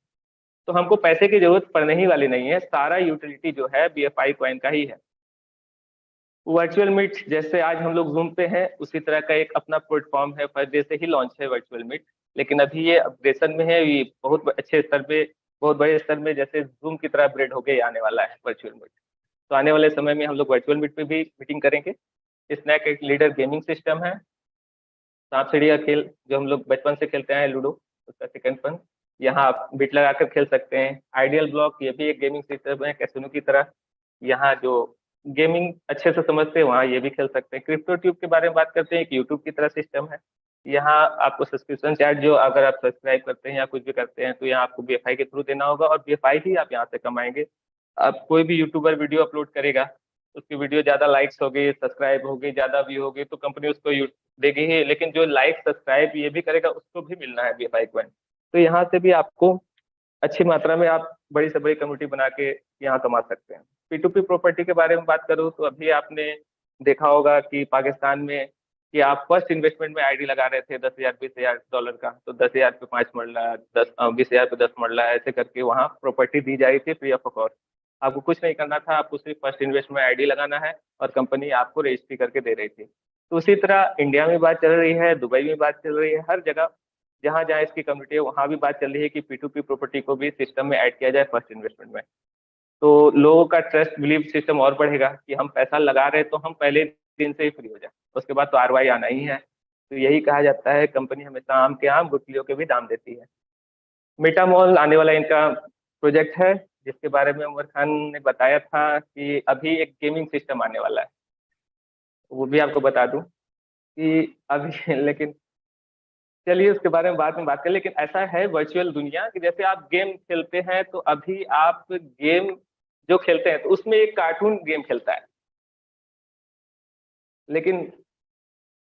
S3: तो हमको पैसे की जरूरत पड़ने ही वाली नहीं है, सारा यूटिलिटी जो है बीएफआई कॉइन का ही है। वर्चुअल मीट जैसे आज हम लोग जूम पे हैं, उसी तरह का एक अपना प्लेटफॉर्म है, फर्स्ट डे से ही लॉन्च है वर्चुअल मीट। लेकिन अभी ये अपग्रेडेशन में है, ये बहुत अच्छे स्तर पे, बहुत बड़े स्तर में जैसे जूम की तरह अपग्रेड होके आने वाला है वर्चुअल मीट। तो आने वाले समय में हम लोग वर्चुअल मीट पे भी मीटिंग करेंगे। स्नैक एक लीडर गेमिंग सिस्टम है, सांप सीढ़ी का खेल जो हम लोग बचपन से खेलते हैं लूडो, उसका सेकंड फन यहाँ आप बिट लगाकर खेल सकते हैं। आइडियल ब्लॉक ये भी एक गेमिंग सिस्टम है कैसीनो की तरह, यहाँ जो गेमिंग अच्छे से समझते हैं वहाँ ये भी खेल सकते हैं। क्रिप्टो ट्यूब के बारे में बात करते हैं, एक यूट्यूब की तरह सिस्टम है। यहाँ आपको सब्सक्रिप्शन चार्ज जो अगर आप सब्सक्राइब करते हैं या कुछ भी करते हैं तो यहाँ आपको बीएफआई के थ्रू देना होगा, और बीएफआई ही आप यहाँ से कमाएंगे। अब कोई भी यूट्यूबर वीडियो अपलोड करेगा, उसकी वीडियो ज्यादा लाइक्स हो गई, सब्सक्राइब हो गई, ज्यादा व्यू हो गई, तो कंपनी उसको देगी ही, लेकिन जो लाइक सब्सक्राइब ये भी करेगा उसको भी मिलना है बीएफआई कॉइन। तो यहाँ से भी आपको अच्छी मात्रा में आप बड़ी से बड़ी कम्युनिटी बना के यहाँ कमा सकते हैं। P2P प्रॉपर्टी के बारे में बात करूँ तो अभी आपने देखा होगा कि पाकिस्तान में कि आप फर्स्ट इन्वेस्टमेंट में आईडी लगा रहे थे 10,000 20,000 डॉलर का, तो 10,000 पे 5 मरला, 20,000 पे 10 मरला, ऐसे करके वहाँ प्रॉपर्टी दी जा रही थी फ्री ऑफ कॉस्ट। आपको कुछ नहीं करना था, आपको सिर्फ फर्स्ट इन्वेस्टमेंट में आईडी लगाना है और कंपनी आपको रजिस्ट्री करके दे रही थी। तो उसी तरह इंडिया में बात चल रही है, दुबई में बात चल रही है, हर जगह जहाँ जहाँ इसकी कम्युनिटी है वहाँ भी बात चल रही है कि P2P प्रॉपर्टी को भी सिस्टम में ऐड किया जाए फर्स्ट इन्वेस्टमेंट में। तो लोगों का ट्रस्ट बिलीव सिस्टम और बढ़ेगा कि हम पैसा लगा रहे हैं तो हम पहले दिन से ही फ्री हो जाए, उसके बाद तो ROI आना ही है। तो यही कहा जाता है कंपनी हमेशा आम के आम गुठलियों के भी दाम देती है। मेटा मॉल आने वाला इनका प्रोजेक्ट है, जिसके बारे में उमर खान ने बताया था कि अभी एक गेमिंग सिस्टम आने वाला है, वो भी आपको बता दूं कि अभी लेकिन चलिए उसके बारे में बाद में बात करें। लेकिन ऐसा है वर्चुअल दुनिया कि जैसे आप गेम खेलते हैं तो अभी आप गेम जो खेलते हैं तो उसमें एक कार्टून गेम खेलता है, लेकिन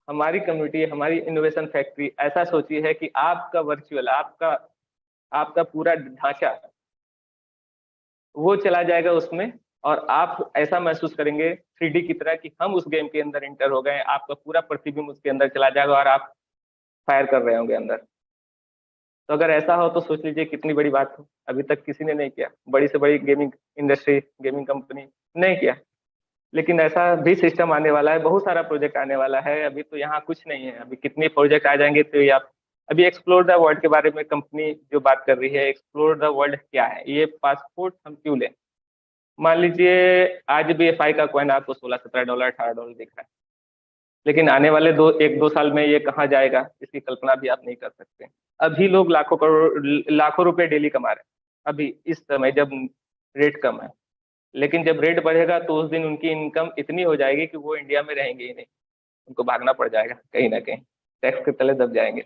S3: हमारी कम्युनिटी, हमारी इनोवेशन फैक्ट्री ऐसा सोची है कि आपका वर्चुअल, आपका पूरा ढांचा वो चला जाएगा उसमें, और आप ऐसा महसूस करेंगे 3D की तरह कि हम उस गेम के अंदर इंटर हो गए, आपका पूरा प्रतिबिंब उसके अंदर चला जाएगा और आप फायर कर रहे होंगे अंदर। तो अगर ऐसा हो तो सोच लीजिए कितनी बड़ी बात हो। अभी तक किसी ने नहीं किया, बड़ी से बड़ी गेमिंग इंडस्ट्री, गेमिंग कंपनी नहीं किया, लेकिन ऐसा भी सिस्टम आने वाला है, बहुत सारा प्रोजेक्ट आने वाला है। अभी तो यहाँ कुछ नहीं है, अभी कितने प्रोजेक्ट आ जाएंगे तो ये आप अभी एक्सप्लोर द वर्ल्ड के बारे में कंपनी जो बात कर रही है, एक्सप्लोर द वर्ल्ड क्या है, ये पासपोर्ट हम क्यों लें। मान लीजिए आज भी BFI का कॉइन आपको $16-17 $18 दिख रहा है, लेकिन आने वाले 1-2 साल में ये कहाँ जाएगा इसकी कल्पना भी आप नहीं कर सकते। अभी लोग लाखों करोड़, लाखों रुपए डेली कमा रहे हैं अभी इस समय जब रेट कम है, लेकिन जब रेट बढ़ेगा तो उस दिन उनकी इनकम इतनी हो जाएगी कि वो इंडिया में रहेंगे ही नहीं, उनको भागना पड़ जाएगा कहीं ना कहीं, टैक्स के तले दब जाएंगे।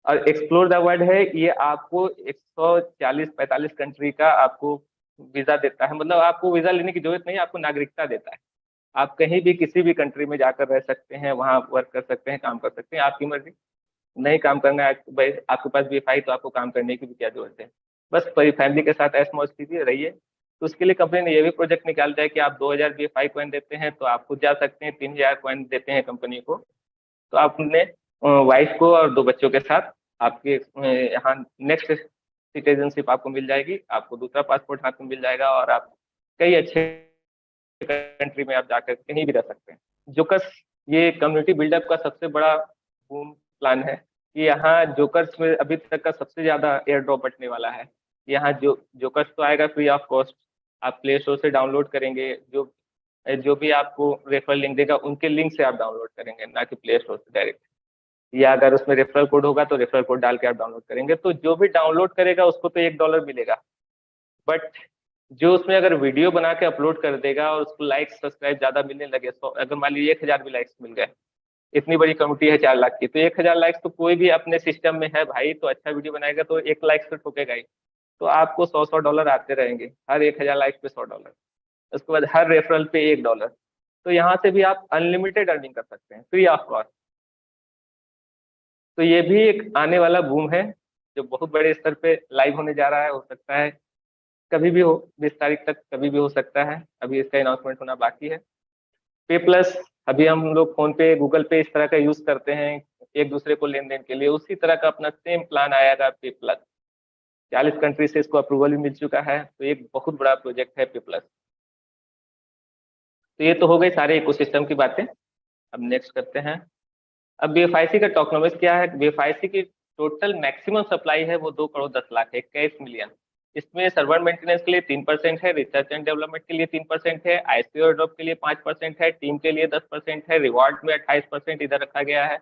S3: और एक्सप्लोर द वर्ल्ड है, ये आपको 140-45 कंट्री का आपको वीजा देता है, मतलब आपको वीजा लेने की जरूरत नहीं, आपको नागरिकता देता है। आप कहीं भी किसी भी कंट्री में जाकर रह सकते हैं, वहाँ वर्क कर सकते हैं, काम कर सकते हैं, आपकी मर्जी। नहीं काम करना है भाई, आपके पास BFI तो आपको काम करने की भी क्या जरूरत है, बस पूरी फैमिली के साथ ऐश मौज कीजिए, रहिए। तो उसके लिए कंपनी ने ये भी प्रोजेक्ट निकाल दिया है कि आप 2,000 BFI कॉइन देते हैं तो आप खुद जा सकते हैं, 3,000 कॉइन देते हैं कंपनी को तो आप अपने वाइफ को और 2 बच्चों के साथ आपके यहाँ नेक्स्ट सिटीजनशिप आपको मिल जाएगी, आपको दूसरा पासपोर्ट हाथ में मिल जाएगा और आप कई अच्छे कंट्री में आप जाकर कहीं भी रह सकते हैं। जोकस ये कम्युनिटी बिल्डअप का सबसे बड़ा बूम प्लान है कि यहाँ जोकर्स में अभी तक का सबसे ज्यादा एयर ड्रॉप बटने वाला है। यहाँ जो जोकर्स तो आएगा फ्री ऑफ कॉस्ट, आप प्ले स्टोर से डाउनलोड करेंगे, जो भी आपको रेफरल लिंक देगा उनके लिंक से आप डाउनलोड करेंगे, ना कि प्ले स्टोर से डायरेक्ट, या अगर उसमें रेफरल कोड होगा तो रेफरल कोड डाल के आप डाउनलोड करेंगे। तो जो भी डाउनलोड करेगा उसको तो $1 मिलेगा, बट जो उसमें अगर वीडियो बना के अपलोड कर देगा और उसको लाइक्स सब्सक्राइब ज्यादा मिलने लगे, तो अगर मान लीजिए 1,000 भी लाइक्स मिल गए, इतनी बड़ी कम्युनिटी है 4 लाख की, तो 1,000 लाइक्स तो कोई भी अपने सिस्टम में है भाई, तो अच्छा वीडियो बनाएगा तो 1 लाइक्स तो ठोकेगा ही, तो आपको $100 आते रहेंगे, हर 1,000 लाइक्स पे $100, उसके बाद हर रेफरल पे $1। तो यहाँ से भी आप अनलिमिटेड अर्निंग कर सकते हैं फ्री ऑफ कॉस्ट। तो ये भी एक आने वाला बूम है जो बहुत बड़े स्तर पे लाइव होने जा रहा है, हो सकता है कभी भी हो, 20 तारीख तक कभी भी हो सकता है, अभी इसका अनाउंसमेंट होना बाकी है। पे प्लस अभी हम लोग फोन पे, गूगल पे इस तरह का यूज करते हैं एक दूसरे को लेन देन के लिए, उसी तरह का अपना सेम प्लान आएगा पे प्लस। 40 कंट्री से इसको अप्रूवल भी मिल चुका है, तो एक बहुत बड़ा प्रोजेक्ट है पे प्लस। तो ये तो हो गई सारे इकोसिस्टम की बातें। अब नेक्स्ट करते हैं। अब BFIC का टोकनोमिक्स क्या है? BFIC की टोटल मैक्सिमम सप्लाई है वो 2 करोड़ 10 लाख है, 21 मिलियन। इसमें सर्वर मेंटेनेंस के लिए 3% है, रिसर्च एंड डेवलपमेंट के लिए 3% है, ICO ड्रॉप के लिए 5% है, टीम के लिए 10% है, रिवार्ड में 28% इधर रखा गया है,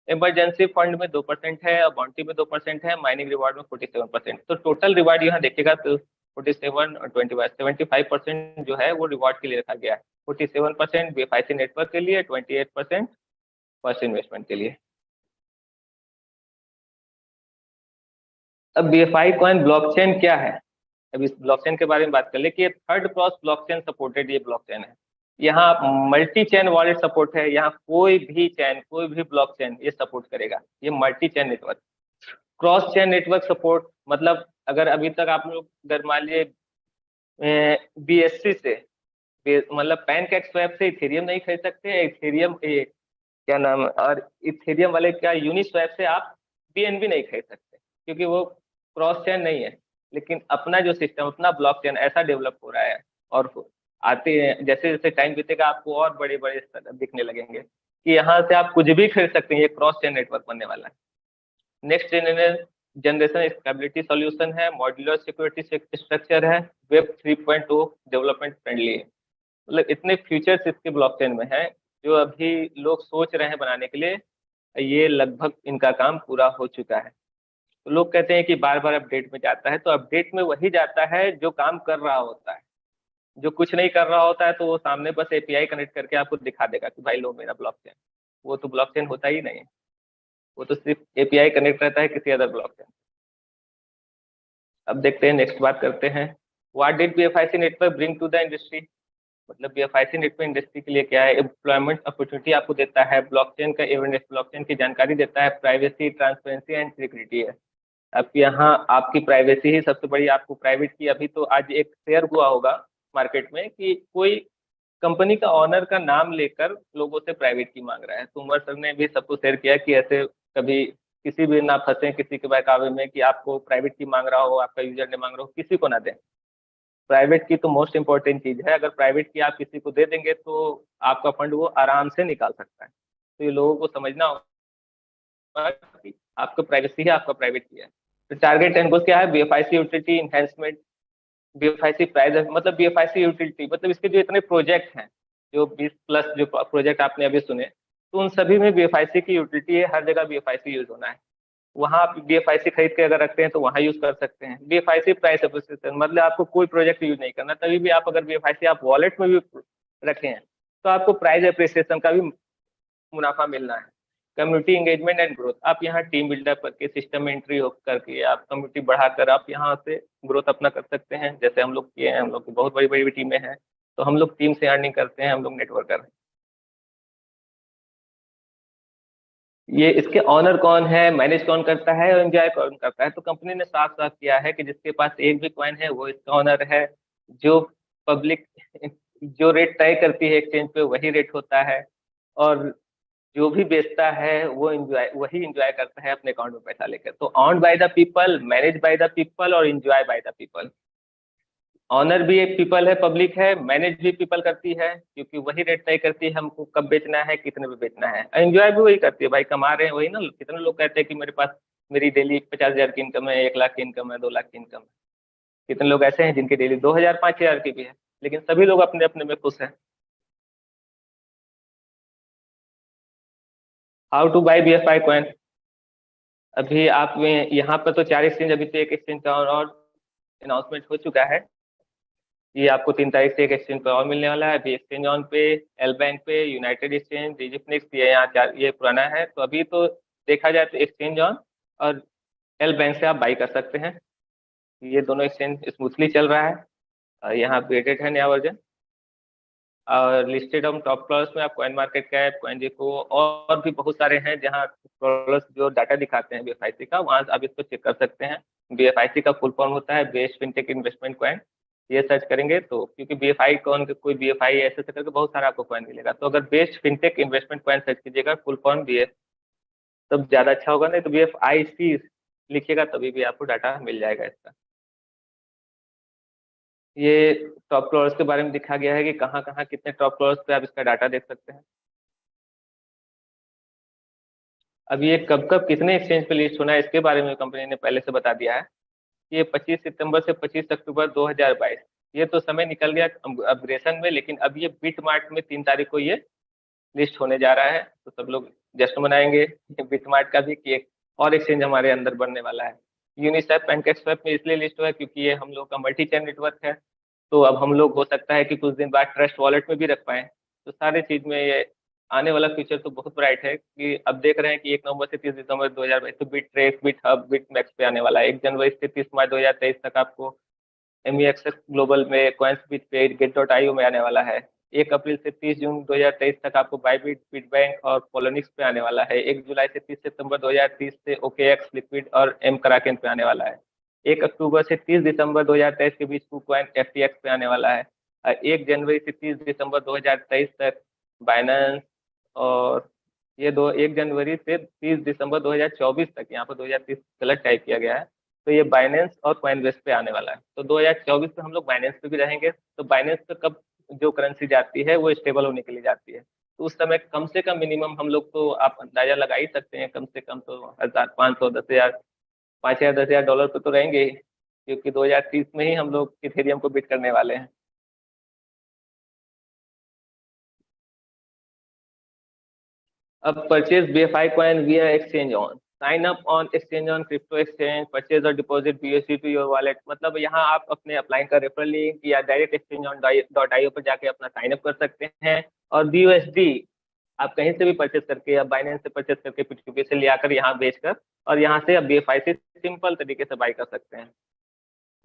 S3: इमरजेंसी फंड में 2% है और बाउंटी में 2% है, माइनिंग रिवार्ड में 47%। तो टोटल रिवार्ड यहाँ देखिएगा तो 47 और 25 75% जो है वो रिवार्ड के लिए रखा गया है। 47% BFIC नेटवर्क के लिए, 28% फर्स्ट इन्वेस्टमेंट के लिए। अब BFI कॉइन ब्लॉकचेन क्या है? अब इस ब्लॉकचेन के बारे में बात कर ले कि ये थर्ड क्रॉस ब्लॉकचेन सपोर्टेड ये ब्लॉकचेन है। यहाँ मल्टी चेन वॉलेट सपोर्ट है, यहाँ कोई भी चेन कोई भी ब्लॉकचेन ये सपोर्ट करेगा। ये multi chain network, cross chain network support, मतलब अगर अभी तक आप लोग अगर मान लिए BSC से मतलब पैनकेक स्वैप से इथेरियम नहीं खरीद सकते, इथेरियम क्या नाम और इथेरियम वाले क्या यूनिस्वैप से आप BNB नहीं खरीद सकते, क्योंकि वो क्रॉस चेन नहीं है। लेकिन अपना जो सिस्टम, अपना ब्लॉकचेन ऐसा डेवलप हो रहा है और आते हैं जैसे जैसे टाइम बीतेगा आपको और बड़े बड़े दिखने लगेंगे कि यहाँ से आप कुछ भी खरीद सकते हैं। ये क्रॉस चेन नेटवर्क बनने वाला है। नेक्स्ट जनरेशन स्टेबिलिटी सॉल्यूशन है, मॉड्यूलर सिक्योरिटी स्ट्रक्चर है, वेब 3.2 डेवलपमेंट फ्रेंडली है। मतलब इतने फीचर्स इसके ब्लॉकचेन में हैं जो अभी लोग सोच रहे हैं बनाने के लिए, ये लगभग इनका काम पूरा हो चुका है। तो लोग कहते हैं कि बार बार अपडेट में जाता है, तो अपडेट में वही जाता है जो काम कर रहा होता है। जो कुछ नहीं कर रहा होता है तो वो सामने बस API कनेक्ट करके आपको दिखा देगा कि भाई लो मेरा ब्लॉकचेन। वो तो ब्लॉकचेन होता ही नहीं है, वो तो सिर्फ API कनेक्ट रहता है किसी अदर ब्लॉकचेन। अब देखते हैं, नेक्स्ट बात करते हैं, what did BFIC network bring to the industry. मतलब BFIC नेटवर्क इंडस्ट्री के लिए क्या है? एम्प्लॉयमेंट अपॉर्चुनिटी आपको देता है, ब्लॉकचेन का अवेयरनेस, ब्लॉकचेन की जानकारी देता है, प्राइवेसी, ट्रांसपेरेंसी एंड सिक्योरिटी है। अब यहाँ आपकी प्राइवेसी ही सबसे बड़ी, आपको प्राइवेट की अभी तो आज एक शेयर हुआ होगा मार्केट में कि कोई कंपनी का ऑनर का नाम लेकर लोगों से प्राइवेट की मांग रहा है। तो उमर सर ने भी सबको शेयर किया कि ऐसे कभी किसी भी ना फंसे किसी के बहकावे में कि आपको प्राइवेट की मांग रहा हो, आपका यूजर ने मांग रहा हो, किसी को ना दें। प्राइवेट की तो मोस्ट इंपॉर्टेंट चीज है। अगर प्राइवेट की आप किसी को दे देंगे तो आपका फंड वो आराम से निकाल सकता है। तो ये लोगों को समझना होगा कि आपका प्राइवेसी है, आपका प्राइवेट की है। तो टारगेट एंड गोल क्या है? BFIC utility enhancement, BFIC price, मतलब BFIC यूटिलिटी, मतलब इसके जो इतने प्रोजेक्ट हैं, जो 20+ जो प्रोजेक्ट आपने अभी सुने, तो उन सभी में BFIC की यूटिलिटी है। हर जगह BFIC यूज होना है। वहां आप BFIC खरीद के अगर रखते हैं तो वहां यूज कर सकते हैं। BFIC प्राइस एप्रिसिएशन, मतलब आपको कोई प्रोजेक्ट यूज नहीं करना, तभी भी आप अगर BFIC आप वॉलेट में भी रखे हैं तो आपको प्राइस एप्रिसिएशन का भी मुनाफा मिलना है। कम्युनिटी एंगेजमेंट एंड ग्रोथ, आप यहाँ टीम बिल्डअप करके सिस्टम में एंट्री हो करके आप कम्युनिटी बढ़ाकर आप यहाँ से ग्रोथ अपना कर सकते हैं। जैसे हम लोग किए हैं, हम लोग की बहुत बड़ी बड़ी टीमें हैं, तो हम लोग टीम से अर्निंग करते हैं, हम लोग नेटवर्कर हैं। ये इसके ऑनर कौन है, मैनेज कौन करता है और एंजॉय कौन करता है? तो कंपनी ने साफ साफ किया है कि जिसके पास एक भी कॉइन है वो इसका ऑनर है। जो पब्लिक जो रेट तय करती है एक्सचेंज पे वही रेट होता है, और जो भी बेचता है वो वही इंजॉय करता है अपने अकाउंट में पैसा लेकर। तो on by the people, manage by the people और enjoy by the people. Owner भी एक पीपल है, पब्लिक है, मैनेज भी पीपल करती है क्योंकि वही रेट तय करती है हमको कब बेचना है, कितने में बेचना है। एंजॉय भी वही करती है, भाई कमा रहे हैं वही ना। कितने लोग कहते हैं कि मेरे पास मेरी डेली 50,000 की इनकम है, 1 लाख की इनकम है, 2 लाख की इनकम है। कितने लोग ऐसे हैं जिनकी डेली 2,000 5,000 की भी है, लेकिन सभी लोग अपने अपने में खुश हैं। How to buy BFI coin. अभी आप में यहाँ पर तो 4 एक्सचेंज, अभी तो एक एक्सचेंज का और अनाउंसमेंट हो चुका है। ये आपको 3 तारीख से एक एक्सचेंज पर और मिलने वाला है। अभी एक्सचेंज ऑन पे, एल बैंक पे, यूनाइटेड एक्सचेंज, डिजिफिनिक्स, ये यहाँ 4, ये पुराना है। तो अभी तो देखा जाए तो एक्सचेंज ऑन और एल बैंक से आप बाई कर सकते हैं। ये दोनों एक्सचेंज स्मूथली चल रहा है। यहाँ अपडेटेड है नया वर्जन, और लिस्टेड ऑन टॉप क्लॉस में आप कॉइन मार्केट कैप, कॉइन जेको और भी बहुत सारे हैं जहाँ क्लॉस जो डाटा दिखाते हैं BFIC का, वहाँ आप इसको चेक कर सकते हैं। BFIC का फुल फॉर्म होता है बेस्ट फिनटेक इन्वेस्टमेंट कॉइन। ये सर्च करेंगे तो, क्योंकि BFI कौन कोई BFI ऐसे करके बहुत सारा आपको कॉइन मिलेगा, तो अगर best fintech investment coin search कीजिएगा फुल फॉर्म BF, तब ज्यादा अच्छा होगा। नहीं तो BFIC लिखिएगा तभी भी आपको डाटा मिल जाएगा इसका। ये टॉप फ्लोर्स के बारे में दिखा गया है कि कहाँ कहाँ कितने टॉप फ्लोर्स पे आप इसका डाटा देख सकते हैं। अब ये कब कब कितने एक्सचेंज पे लिस्ट होना है इसके बारे में कंपनी ने पहले से बता दिया है। ये 25 सितंबर से 25 अक्टूबर 2022, ये तो समय निकल गया अपग्रेडेशन में, लेकिन अब ये बिटमार्ट में 3 तारीख को ये लिस्ट होने जा रहा है। तो सब लोग जश्न मनाएंगे बिटमार्ट का भी कि एक और एक्सचेंज हमारे अंदर बनने वाला है। यूनिस्वैप पैनकेक्सवैप में इसलिए लिस्ट हुआ है क्योंकि ये हम लोग का मल्टी चेन नेटवर्क है। तो अब हम लोग हो सकता है कि कुछ दिन बाद ट्रस्ट वॉलेट में भी रख पाए। तो सारे चीज में ये आने वाला फ्यूचर तो बहुत ब्राइट है कि अब देख रहे हैं कि 1 नवंबर से 30 दिसंबर 2022 तो bit trace, bit hub, bit max पे आने वाला है। 1 जनवरी से 30 मार्च 2023 तक आपको MEXS ग्लोबल में, कॉइन्स बिट पे, गेट.io में आने वाला है। 1 अप्रैल से 30 जून 2023 तक आपको बाइबिट, बिटबैंक और पोलोनिक्स पे आने वाला है। 1 जुलाई से 30 सितंबर 2030 से OKX, लिक्विड और एम कराकेन पे आने वाला है। 1 अक्टूबर से 30 दिसंबर 2023 के बीच KuCoin FTX पे आने वाला है। 1 जनवरी से 30 दिसंबर 2023 तक बाइनेंस, और ये 1 जनवरी से 30 दिसंबर 2024 तक, यहाँ पर 2030 गलत टाइप किया गया है, तो ये बाइनेंस और कॉइनबेस पे आने वाला है। तो 2024 में हम लोग बाइनेंस पे भी रहेंगे। तो बाइनेंस पे कब जो करेंसी जाती है वो स्टेबल होने के लिए जाती है, तो उस समय कम से कम मिनिमम हम लोग तो आप अंदाजा लगा ही सकते हैं, कम से कम तो 1,500, 10,000, 5,000, 10,000 डॉलर पे तो रहेंगे ही, क्योंकि 2030 में ही हम लोग इथेरियम को बीट करने वाले हैं। अब purchase BFI coin via exchange on, sign up on exchange on crypto exchange, purchase और deposit BUSD to your wallet. मतलब यहाँ आप अपने अपलाइन का रेफरल लिंक या डायरेक्ट exchange.io पर जाके अपना साइन अप कर सकते हैं, और BUSD आप कहीं से भी परचेज करके या बाइनेंस से परचेज करके P2P से ले आकर यहाँ बेचकर, और यहाँ से अब BFI से सिंपल तरीके से बाई कर सकते हैं।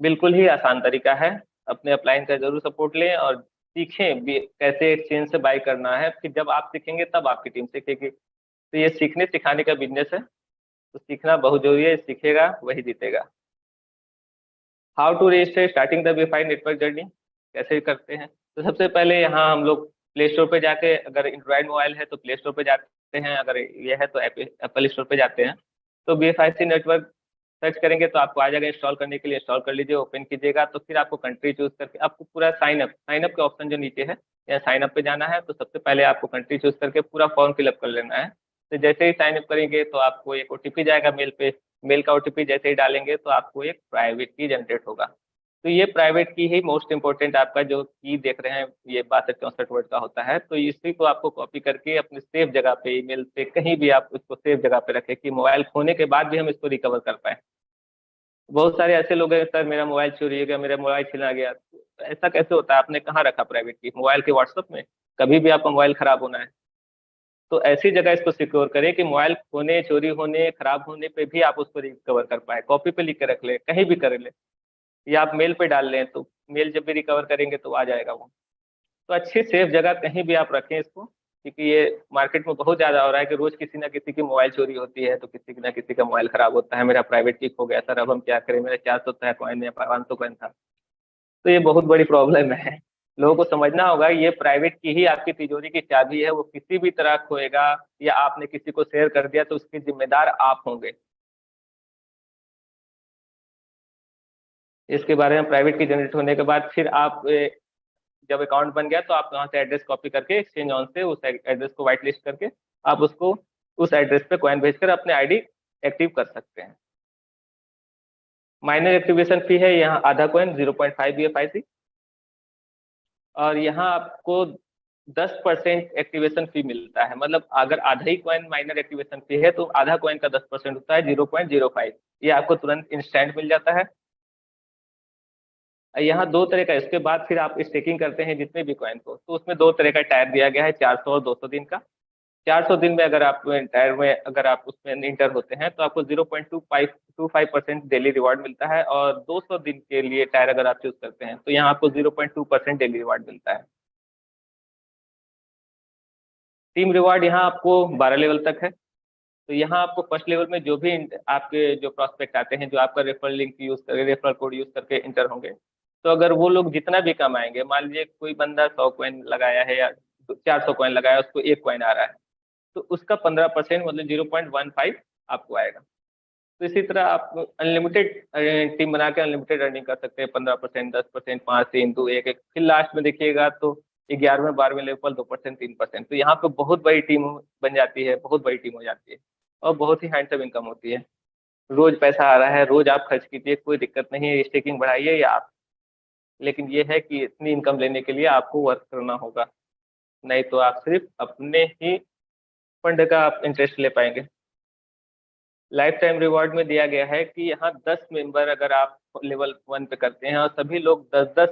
S3: बिल्कुल ही आसान तरीका है। अपने अपलाइन का जरूर सपोर्ट लें और सीखें कैसे एक्सचेंज से बाय करना है। फिर जब आप सीखेंगे तब आपकी टीम सीखेगी। तो ये सीखने सिखाने का बिजनेस है, तो सीखना बहुत जरूरी है। सीखेगा वही जीतेगा। How to register starting the BFI network journey, कैसे करते हैं? तो सबसे पहले यहाँ हम लोग प्ले स्टोर पे जाके, अगर एंड्रॉयड मोबाइल है तो प्ले स्टोर पे जाते हैं, अगर ये है तो एप्पल स्टोर पे जाते हैं। तो BFIC नेटवर्क सर्च करेंगे तो आपको आ जाएगा। इंस्टॉल करने के लिए इंस्टॉल कर लीजिए, ओपन कीजिएगा। तो फिर आपको कंट्री चूज करके आपको पूरा साइन अप के ऑप्शन जो नीचे है, या साइन अप पे जाना है। तो सबसे पहले आपको कंट्री चूज करके पूरा फॉर्म फिलअप कर लेना है। तो जैसे ही साइन अप करेंगे तो आपको एक OTP जाएगा मेल पे। मेल का OTP जैसे ही डालेंगे तो आपको एक प्राइवेट की जनरेट होगा। तो ये प्राइवेट की ही मोस्ट इंपॉर्टेंट आपका जो की देख रहे हैं, ये 62-64 वर्ड का होता है। तो इसी को आपको कॉपी करके अपने सेफ जगह पे, ईमेल पे, कहीं भी आप उसको सेफ जगह पे रखें कि मोबाइल खोने के बाद भी हम इसको रिकवर कर पाए। बहुत सारे ऐसे लोग हैं, सर मेरा मोबाइल चोरी हो गया, मेरा मोबाइल छिना गया। तो ऐसा कैसे होता है? आपने कहाँ रखा प्राइवेट की? मोबाइल के व्हाट्सएप में? कभी भी आपका मोबाइल खराब होना है तो ऐसी जगह इसको सिक्योर करें कि मोबाइल खोने, चोरी होने, खराब होने पे भी आप उसको रिकवर कर पाए। कॉपी पे लिख के रख ले, कहीं भी कर ले, या आप मेल पे डाल लें, तो मेल जब भी रिकवर करेंगे तो आ जाएगा वो। तो अच्छी सेफ जगह कहीं भी आप रखें इसको, क्योंकि ये मार्केट में बहुत ज्यादा हो रहा है कि रोज किसी ना किसी की मोबाइल चोरी होती है, तो किसी ना किसी का मोबाइल खराब होता है। मेरा प्राइवेट की खो गया सर, अब हम क्या करें? मेरा 400 था कॉइन या 500 कॉइन था। तो ये बहुत बड़ी प्रॉब्लम है। लोगों को समझना होगा ये प्राइवेट की ही आपकी तिजोरी की चाबी है। वो किसी भी तरह खोएगा या आपने किसी को शेयर कर दिया तो उसके जिम्मेदार आप होंगे। इसके बारे में प्राइवेट की जनरेट होने के बाद फिर आप जब अकाउंट बन गया तो आप वहाँ से एड्रेस कॉपी करके एक्सचेंज ऑन से उस एड्रेस को व्हाइट लिस्ट करके आप उसको उस एड्रेस पे कॉइन भेजकर अपने आईडी एक्टिव कर सकते हैं। माइनर एक्टिवेशन फी है यहाँ आधा कॉइन 0.5 BFIC, और यहाँ आपको 10% एक्टिवेशन फी मिलता है। मतलब अगर आधा ही कॉइन माइनर एक्टिवेशन फी है तो आधा कॉइन का 10% होता है 0.05। ये आपको तुरंत इंस्टेंट मिल जाता है। यहाँ 2 तरह का, इसके बाद फिर आप स्टेकिंग करते हैं जितने भी कॉइन को, तो उसमें 2 तरह का टायर दिया गया है, 400 और 200 दिन का। 400 दिन में अगर आप टायर में अगर आप उसमें इंटर होते हैं तो आपको 0.25% डेली रिवार्ड मिलता है, और 200 दिन के लिए टायर अगर आप चूज करते हैं तो यहाँ आपको 0.2% डेली रिवार्ड मिलता है। टीम रिवार्ड यहाँ आपको 12 लेवल तक है। तो यहाँ आपको फर्स्ट लेवल में जो भी आपके जो प्रोस्पेक्ट आते हैं, जो आपका रेफरल लिंक यूज करके, रेफरल कोड यूज करके इंटर होंगे, तो अगर वो लोग जितना भी कमाएंगे, मान लीजिए कोई बंदा 100 कॉइन लगाया है या 400 कॉइन लगाया, उसको 1 कॉइन आ रहा है, तो उसका 15% मतलब 0.15 आपको आएगा। तो इसी तरह आप अनलिमिटेड टीम बना के अनलिमिटेड अर्निंग कर सकते हैं, 15%, 10%, 5 से इंटू एक एक, फिर लास्ट में देखिएगा तो 11वें 12वें लेवल पर 2%, 3%। तो यहाँ पे बहुत बड़ी टीम बन जाती है, बहुत बड़ी टीम हो जाती है और बहुत ही हैंडसम इनकम होती है। रोज पैसा आ रहा है, रोज आप खर्च कीजिए, कोई दिक्कत नहीं है, स्टेकिंग बढ़ाइए या आप, लेकिन ये है कि इतनी इनकम लेने के लिए आपको वर्क करना होगा, नहीं तो आप सिर्फ अपने ही फंड का आप इंटरेस्ट ले पाएंगे। लाइफ टाइम रिवॉर्ड में दिया गया है कि यहाँ 10 मेंबर अगर आप लेवल 1 पे करते हैं और सभी लोग 10-10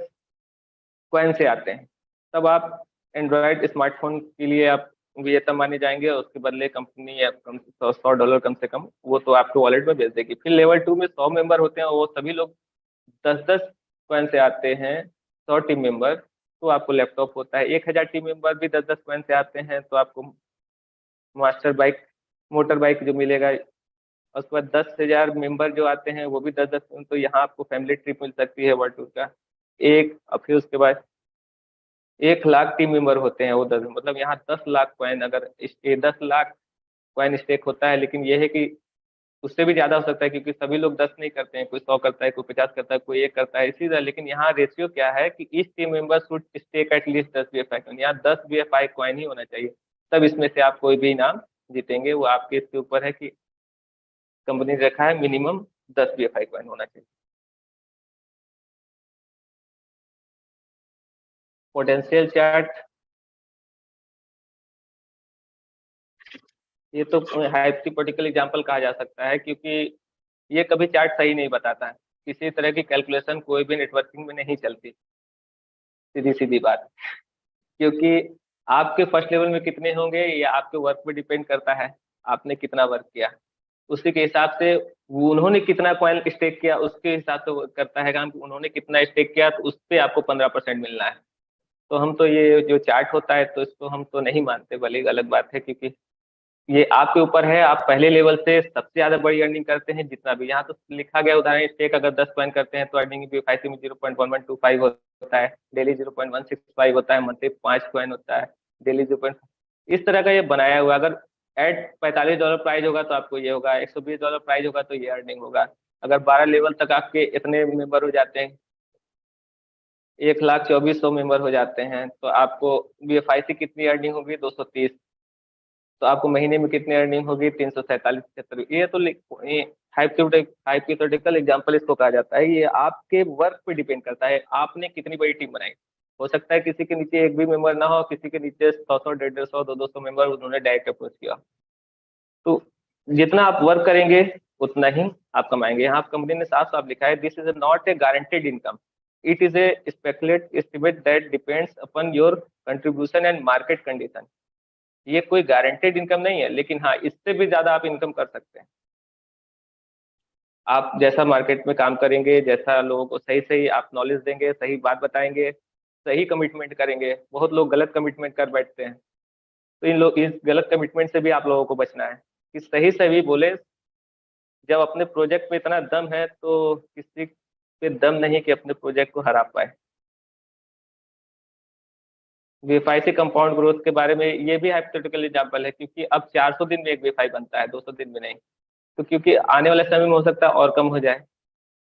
S3: कॉइन से आते हैं, तब आप एंड्रॉयड स्मार्टफोन के लिए आप विजेता माने जाएंगे और उसके बदले कंपनी या $100 कम से कम वो तो आपको वॉलेट में भेज देगी। फिर लेवल 2 में 100 मेंबर होते हैं, वो सभी लोग 10-10 कॉइन से आते हैं, 100 टीम मेंबर, तो आपको लैपटॉप होता है। 1000 टीम मेंबर भी 10-10 कॉइन से आते हैं तो आपको मोटर बाइक जो मिलेगा। और उसके बाद 10,000 मेंबर जो आते हैं वो भी 10-10, तो यहाँ आपको फैमिली ट्रिप मिल सकती है वर्ल्ड टूर का एक। और फिर उसके बाद 1,00,000 टीम मेंबर होते हैं वो 10, मतलब यहाँ 10,00,000 कॉइन, अगर 10,00,000 कॉइन स्टेक होता है, लेकिन ये है कि उससे भी ज्यादा हो सकता है क्योंकि सभी लोग 10 नहीं करते हैं, कोई 100 करता है, कोई 50 करता है, कोई 1 करता है, इसी तरह। लेकिन यहाँ रेशियो क्या है कि each team member should stake at least 10 BFI coin, यहाँ 10 BFI कॉइन ही होना चाहिए, तब इसमें से आप कोई भी इनाम जीतेंगे। वो आपके इसके ऊपर है कि कंपनी ने रखा है मिनिमम 10 BFI कॉइन होना चाहिए। पोटेंशियल चार्ट, ये तो हाइपोथेटिकल एग्जांपल कहा जा सकता है क्योंकि ये कभी चार्ट सही नहीं बताता है, किसी तरह की कैलकुलेशन कोई भी नेटवर्किंग में नहीं चलती, सीधी सीधी बात। क्योंकि आपके फर्स्ट लेवल में कितने होंगे ये आपके वर्क पे डिपेंड करता है, आपने कितना वर्क किया उसी के हिसाब से, उन्होंने कितना कॉइन स्टेक किया उसके हिसाब से करता है काम, कि उन्होंने कितना स्टेक किया तो उस पर आपको 15% मिलना है। तो हम तो ये जो चार्ट होता है तो इसको हम तो नहीं मानते, भले अलग बात है, क्योंकि ये आपके ऊपर है, आप पहले लेवल से सबसे ज्यादा बड़ी अर्निंग करते हैं जितना भी। यहाँ तो लिखा गया उदाहरण, स्टेक अगर 10 कॉइन करते हैं तो अर्निंग BFIC में 0.1125 होता है, डेली 0.165 होता है, मंथली 5 कॉइन होता है, डेली 0. इस तरह का ये बनाया हुआ। अगर एट $45 प्राइस होगा तो आपको ये होगा, $120 प्राइस होगा तो ये अर्निंग होगा। अगर 12 लेवल तक आपके इतने मेंबर हो जाते हैं, 1,24,100 मेंबर हो जाते हैं, तो आपको BFIC कितनी अर्निंग होगी, 230। तो आपको महीने में कितनी अर्निंग होगी, 347-75। ये तो हाइपोथेटिकल एग्जांपल इसको कहा जाता है। ये आपके वर्क पे डिपेंड करता है, आपने कितनी बड़ी टीम बनाई। हो सकता है किसी के नीचे एक भी मेंबर ना हो, किसी के नीचे 100-100, 150-100, 200 मेंबर, उन्होंने डायरेक्ट अप्रोच किया। तो जितना आप वर्क करेंगे उतना ही आप कमाएंगे। यहाँ कंपनी ने साफ साफ लिखा है, this is not a guaranteed income, it is a speculate estimate that depends upon your contribution and market condition. ये कोई गारंटेड इनकम नहीं है, लेकिन हाँ इससे भी ज्यादा आप इनकम कर सकते हैं। आप जैसा मार्केट में काम करेंगे, जैसा लोगों को सही सही आप नॉलेज देंगे, सही बात बताएंगे, सही कमिटमेंट करेंगे। बहुत लोग गलत कमिटमेंट कर बैठते हैं, तो इस गलत कमिटमेंट से भी आप लोगों को बचना है कि सही सही बोले। जब अपने प्रोजेक्ट में इतना दम है तो किसी पे दम नहीं कि अपने प्रोजेक्ट को हरा पाए। BFIC कंपाउंड ग्रोथ के बारे में ये भी हाइपोथेटिकल एग्जांपल है, क्योंकि अब 400 दिन में एक BFI बनता है, 200 दिन में नहीं। तो क्योंकि आने वाले समय में हो सकता है और कम हो जाए,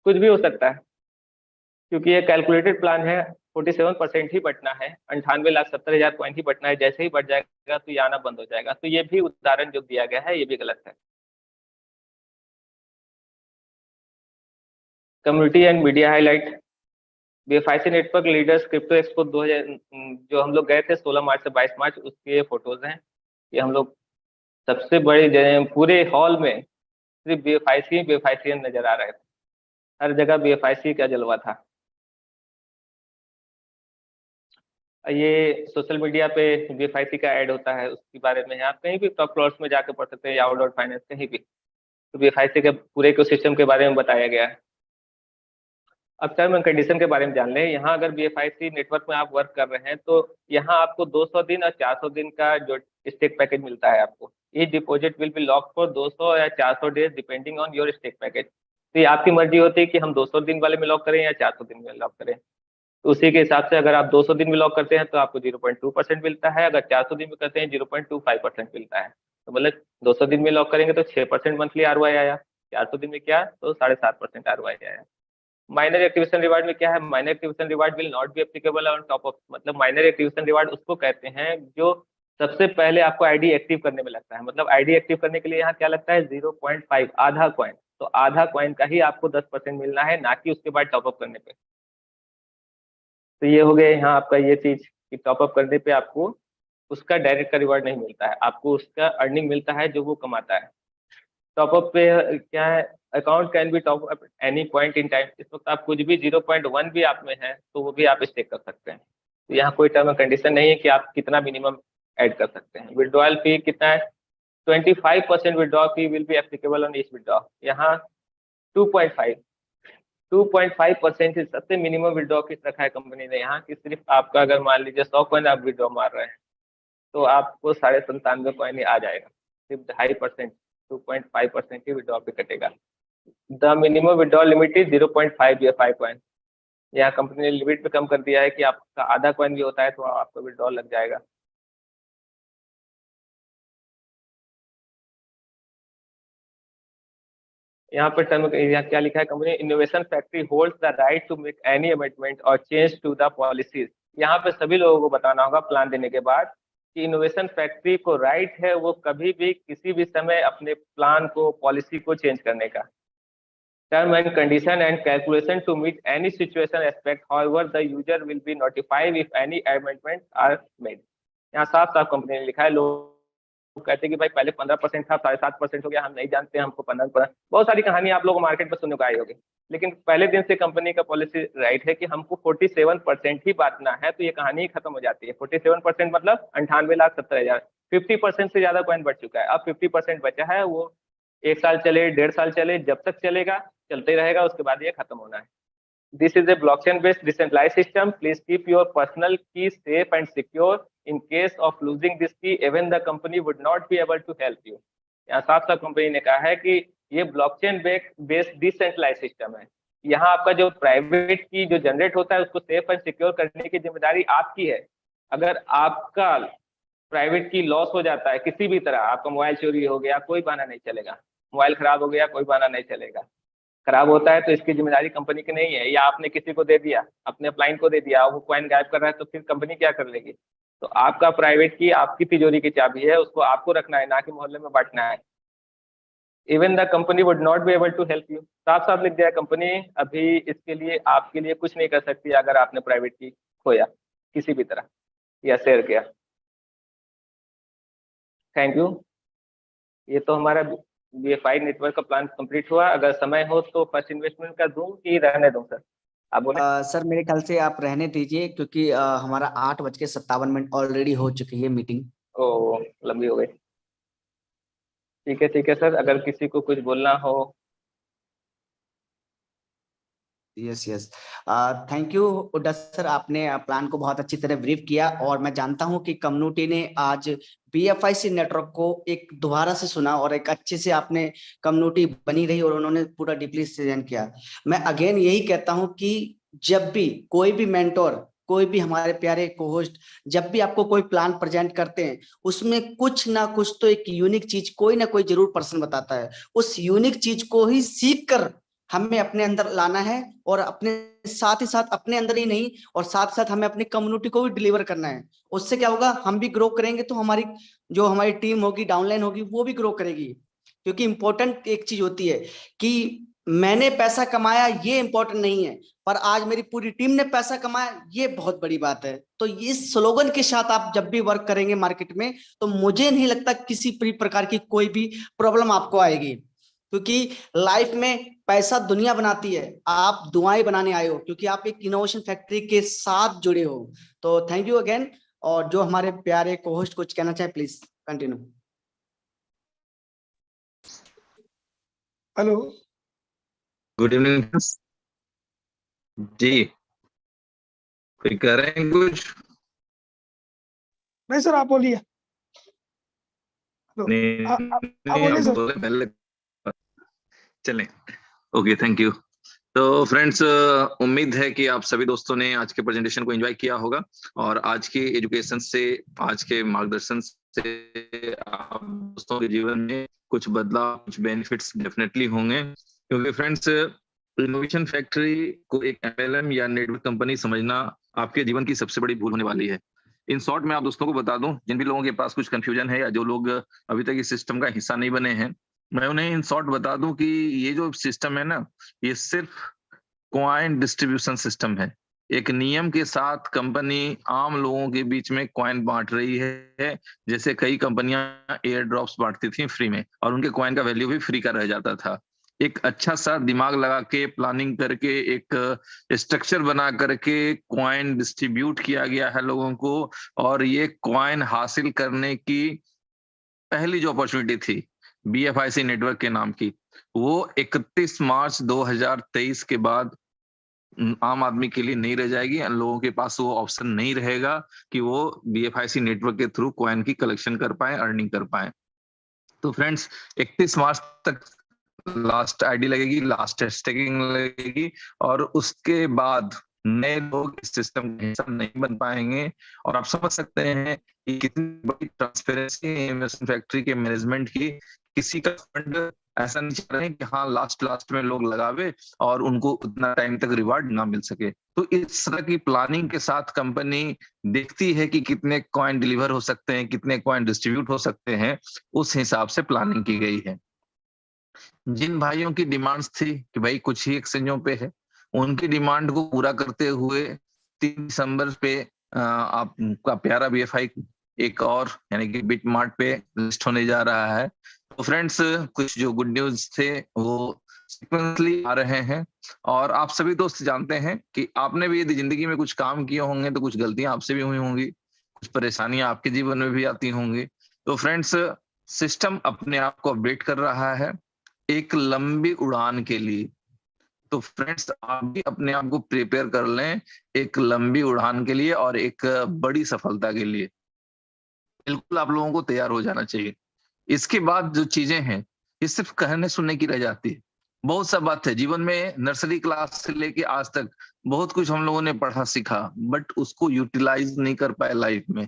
S3: कुछ भी हो सकता है, क्योंकि ये कैलकुलेटेड प्लान है। 47% ही बटना है, 98,70,000 पॉइंट ही बटना है। जैसे ही बढ़ जाएगा तो ये आना बंद हो जाएगा। तो ये भी उदाहरण जो दिया गया है ये भी गलत है। Community and media highlight, BFIC network leaders crypto expo 2000 जो हम लोग गए थे 16 मार्च से 22 मार्च, उसके फोटोज हैं। ये हम लोग सबसे बड़े पूरे हॉल में सिर्फ BFIC नजर आ रहे थे, हर जगह BFIC का जलवा था। ये सोशल मीडिया पे BFIC का ऐड होता है, उसके बारे में आप कहीं भी टॉप फ्लोर्स में जाकर पढ़ सकते हैं, याहू डॉट फाइनेंस कहीं भी, तो BFIC के पूरे इकोसिस्टम के बारे में बताया गया है। अब टर्म एंड कंडीशन के बारे में जान लें। यहाँ अगर BFIC नेटवर्क में आप वर्क कर रहे हैं तो यहाँ आपको 200 दिन और 400 दिन का जो स्टेक पैकेज मिलता है आपको। ये deposit will be lock for 200 या 400 days depending on your stake package. तो ये आपकी मर्जी होती है कि हम 200 दिन वाले में लॉक करें या 400 दिन में लॉक करें। तो उसी के हिसाब से अगर आप 200 दिन में लॉक करते हैं तो आपको 0.2% मिलता है, अगर 400 दिन में करते हैं 0.25% मिलता है। तो मतलब 200 दिन में लॉक करेंगे तो 6% मंथली ROI आया, 400 दिन में क्या, तो 7.5% ROI आया। माइनर एक्टिवेशन रिवार्ड में क्या है, minor activation reward will not be applicable on top of, मतलब माइनर एक्टिवेशन रिवार्ड उसको कहते हैं जो सबसे पहले आपको आईडी एक्टिव करने में लगता है। मतलब आईडी एक्टिव करने के लिए यहाँ क्या लगता है, 0.5, आधा कॉइन। तो आधा कॉइन का ही आपको 10% मिलना है, ना कि उसके बाद टॉपअप करने पे। तो ये हो गया यहाँ आपका ये चीज कि टॉपअप करने पे आपको उसका डायरेक्ट का रिवार्ड नहीं मिलता है, आपको उसका अर्निंग मिलता है जो वो कमाता है। टॉपअप पे क्या है, account can be top up any point in time. इस वक्त आप कुछ भी 0.1 भी आप में है तो वो भी आप स्टेक कर सकते हैं। तो यहाँ कोई टर्म एंड कंडीशन नहीं है कि आप कितना मिनिमम ऐड कर सकते हैं। विड्रॉल फी कितना है, 25% withdraw fee will be applicable on each withdraw. यहाँ 2.5% सबसे मिनिमम विड्रॉ किस रखा है कंपनी ने यहाँ, कि सिर्फ आपका अगर मान लीजिए 100 कॉइन आप विड्रॉ मार रहे हैं तो आपको 97.5 कॉइन आ जाएगा, सिर्फ 2.5%, 2.5% ही विड्रॉ पे कटेगा। The minimum withdraw limit is 0.5 या 5 कॉइन। यहाँ कंपनी ने लिमिट पे कम कर दिया है कि आपका आधा कॉइन भी होता है तो आपको विड्रॉ लग जाएगा। यहाँ पर टर्म यहाँ क्या लिखा है, company innovation factory holds the right to make any amendment और चेंज टू द पॉलिसीज। यहाँ पे सभी लोगों को बताना होगा प्लान देने के बाद कि इनोवेशन फैक्ट्री को राइट है वो कभी भी किसी भी समय अपने प्लान को, पॉलिसी को चेंज करने का। Term and condition and calculation to meet any situation aspect, however the user will be notified if any amendments are made। यहाँ साफ साफ कंपनी ने लिखा है। लोग कहते हैं कि भाई पहले 15% था, 7.5% हो गया, हम नहीं जानते, हमको 15%। बहुत सारी कहानी आप लोग मार्केट में सुनने को आई होगी, लेकिन पहले दिन से कंपनी का पॉलिसी राइट है कि हमको 47% ही बांटना है, तो ये कहानी ही खत्म हो जाती है। 47% मतलब 98,70,000, 50% से ज्यादा कॉइन बढ़ चुका है। अब 50% बचा है, वो 1 साल चले, 1.5 साल चले, जब तक चलेगा चलते रहेगा, उसके बाद ये खत्म होना है। This is a blockchain based decentralized system. Please keep your personal key safe and secure. In case of losing this key, even the company would not be able to help you। यहाँ साफ साफ company ने कहा है कि ये blockchain based decentralise system है। यहाँ आपका जो प्राइवेट की जो जनरेट होता है उसको सेफ एंड सिक्योर करने की जिम्मेदारी आपकी है। अगर आपका प्राइवेट की लॉस हो जाता है किसी भी तरह, आपका मोबाइल चोरी हो गया, कोई बहाना नहीं चलेगा। मोबाइल खराब हो गया, कोई बहाना नहीं चलेगा। खराब होता है तो इसकी जिम्मेदारी कंपनी की नहीं है, या आपने किसी को दे दिया, अपने अपलाइन को दे दिया, वो कॉइन गायब कर रहा है, तो फिर कंपनी क्या कर लेगी। तो आपका प्राइवेट की, आपकी तिजोरी की चाबी है, उसको आपको रखना है, ना कि मोहल्ले में बांटना है। Even the company would not be able to help you. साफ साफ लिख दिया, कंपनी अभी इसके लिए आपके लिए कुछ नहीं कर सकती अगर आपने प्राइवेट की खोया किसी भी तरह या शेयर किया। Thank you. ये तो हमारा BFI नेटवर्क का प्लान कंप्लीट हुआ। अगर समय हो तो फर्स्ट इन्वेस्टमेंट का दूं कि रहने दूं सर, आप बोले।
S2: सर मेरे ख्याल से आप रहने दीजिए, क्योंकि हमारा 8:57 ऑलरेडी हो चुकी है मीटिंग।
S3: ओ, लंबी हो गई। ठीक है सर, अगर किसी को कुछ बोलना हो।
S2: यस थैंक यू उड्डा सर, आपने प्लान को बहुत अच्छी तरह ब्रीफ किया, और मैं जानता हूं कि कम्युनिटी ने आज BFIC नेटवर्क को एक दोबारा से सुना और एक अच्छे से आपने कम्युनिटी बनी रही और उन्होंने पूरा डीपली स्टडी किया। मैं अगेन यही कहता हूं कि जब भी कोई भी मेंटोर, कोई भी हमारे प्यारे को-होस्ट जब भी आपको कोई प्लान प्रेजेंट करते हैं, उसमें कुछ ना कुछ तो एक यूनिक चीज कोई ना कोई जरूर पर्सन बताता है। उस यूनिक चीज को ही सीख कर हमें अपने अंदर लाना है, और अपने साथ ही साथ अपने अंदर ही नहीं, और साथ साथ हमें अपनी कम्युनिटी को भी डिलीवर करना है। उससे क्या होगा, हम भी ग्रो करेंगे तो हमारी टीम होगी, डाउनलाइन होगी, वो भी ग्रो करेगी। क्योंकि इंपॉर्टेंट एक चीज होती है कि मैंने पैसा कमाया ये इंपॉर्टेंट नहीं है, पर आज मेरी पूरी टीम ने पैसा कमाया, ये बहुत बड़ी बात है। तो इस स्लोगन के साथ आप जब भी वर्क करेंगे मार्केट में, तो मुझे नहीं लगता किसी प्रकार की कोई भी प्रॉब्लम आपको आएगी। क्योंकि लाइफ में पैसा दुनिया बनाती है, आप दुआएं बनाने आए हो, क्योंकि आप एक इनोवेशन फैक्ट्री के साथ जुड़े हो। तो थैंक यू अगेन। और जो हमारे प्यारे को-होस्ट कुछ कहना चाहे, please continue.
S5: Hello,
S6: good evening जी। कोई कह रहे हैं कुछ?
S5: नहीं सर, आप बोलिए।
S6: नहीं,
S5: आप बोलिए सर।
S6: बोले पहले चलें। Okay, thank you. तो फ्रेंड्स, उम्मीद है कि आप सभी दोस्तों ने आज के प्रेजेंटेशन को एंजॉय किया होगा और आज के एजुकेशन से, आज के मार्गदर्शन से आप दोस्तों के जीवन में कुछ बदलाव, कुछ बेनिफिट्स डेफिनेटली होंगे। क्योंकि फ्रेंड्स, इनोवेशन फैक्ट्री को एक एमएलएम या नेटवर्क कंपनी समझना आपके जीवन की सबसे बड़ी भूल होने वाली है। इन शॉर्ट मैं आप दोस्तों को बता दूं, जिन भी लोगों के पास कुछ कंफ्यूजन है या जो लोग अभी तक इस सिस्टम का हिस्सा नहीं बने हैं, मैं उन्हें इन शॉर्ट बता दूं कि ये जो सिस्टम है ना, ये सिर्फ कॉइन डिस्ट्रीब्यूशन सिस्टम है। एक नियम के साथ कंपनी आम लोगों के बीच में कॉइन बांट रही है, जैसे कई कंपनियां एयर ड्रॉप्स बांटती थी फ्री में और उनके कॉइन का वैल्यू भी फ्री का रह जाता था। एक अच्छा सा दिमाग लगा के, प्लानिंग करके, एक स्ट्रक्चर बना करके कॉइन डिस्ट्रीब्यूट किया गया है लोगों को। और ये कॉइन हासिल करने की पहली जो अपॉर्चुनिटी थी BFIC नेटवर्क के नाम की, वो 31 मार्च 2023 के बाद आम आदमी के लिए नहीं रह जाएगी। लोगों के पास वो ऑप्शन नहीं रहेगा कि वो BFIC नेटवर्क के थ्रू कॉइन की कलेक्शन कर पाए, अर्निंग कर पाए। तो फ्रेंड्स, 31 मार्च तक लास्ट आईडी लगेगी, लास्ट स्टेकिंग लगेगी और उसके बाद नए लोग इस सिस्टम का हिस्सा नहीं बन पाएंगे। और आप समझ सकते हैं कि कितनी बड़ी ट्रांसपेरेंसी इन्वेस्टमेंट फैक्ट्री के मैनेजमेंट की। किसी का फंड ऐसा नहीं चाह रहे कि हाँ लास्ट में लोग लगावे और उनको उतना टाइम तक रिवार्ड ना मिल सके। तो इस तरह की प्लानिंग के साथ कंपनी देखती है कि कितने कॉइन डिलीवर हो सकते हैं, कितने कॉइन डिस्ट्रीब्यूट हो सकते हैं, उस हिसाब से प्लानिंग की गई है। जिन भाइयों की डिमांड्स थी कि भाई कुछ ही एक्सचेंजों पे है, उनकी डिमांड को पूरा करते हुए 3 दिसंबर पे आपका प्यारा BFI एक और यानी कि बिटमार्ट पे लिस्ट होने जा रहा है। तो फ्रेंड्स, कुछ जो गुड न्यूज थे वो सीक्वेंसली आ रहे हैं और आप सभी दोस्त जानते हैं कि आपने भी यदि जिंदगी में कुछ काम किए होंगे तो कुछ गलतियां आपसे भी हुई होंगी, कुछ परेशानियां आपके जीवन में भी आती होंगी। तो फ्रेंड्स, सिस्टम अपने आप को अपडेट कर रहा है एक लंबी उड़ान के लिए। तो फ्रेंड्स, आप भी अपने आप को प्रिपेयर कर लें एक लंबी उड़ान के लिए और एक बड़ी सफलता के लिए। बिल्कुल आप लोगों को तैयार हो जाना चाहिए। इसके बाद जो चीजें हैं ये सिर्फ कहने सुनने की रह जाती है। बहुत सा बात है जीवन में, नर्सरी क्लास से लेके आज तक बहुत कुछ हम लोगों ने पढ़ा सीखा, बट उसको यूटिलाइज नहीं कर पाए लाइफ में।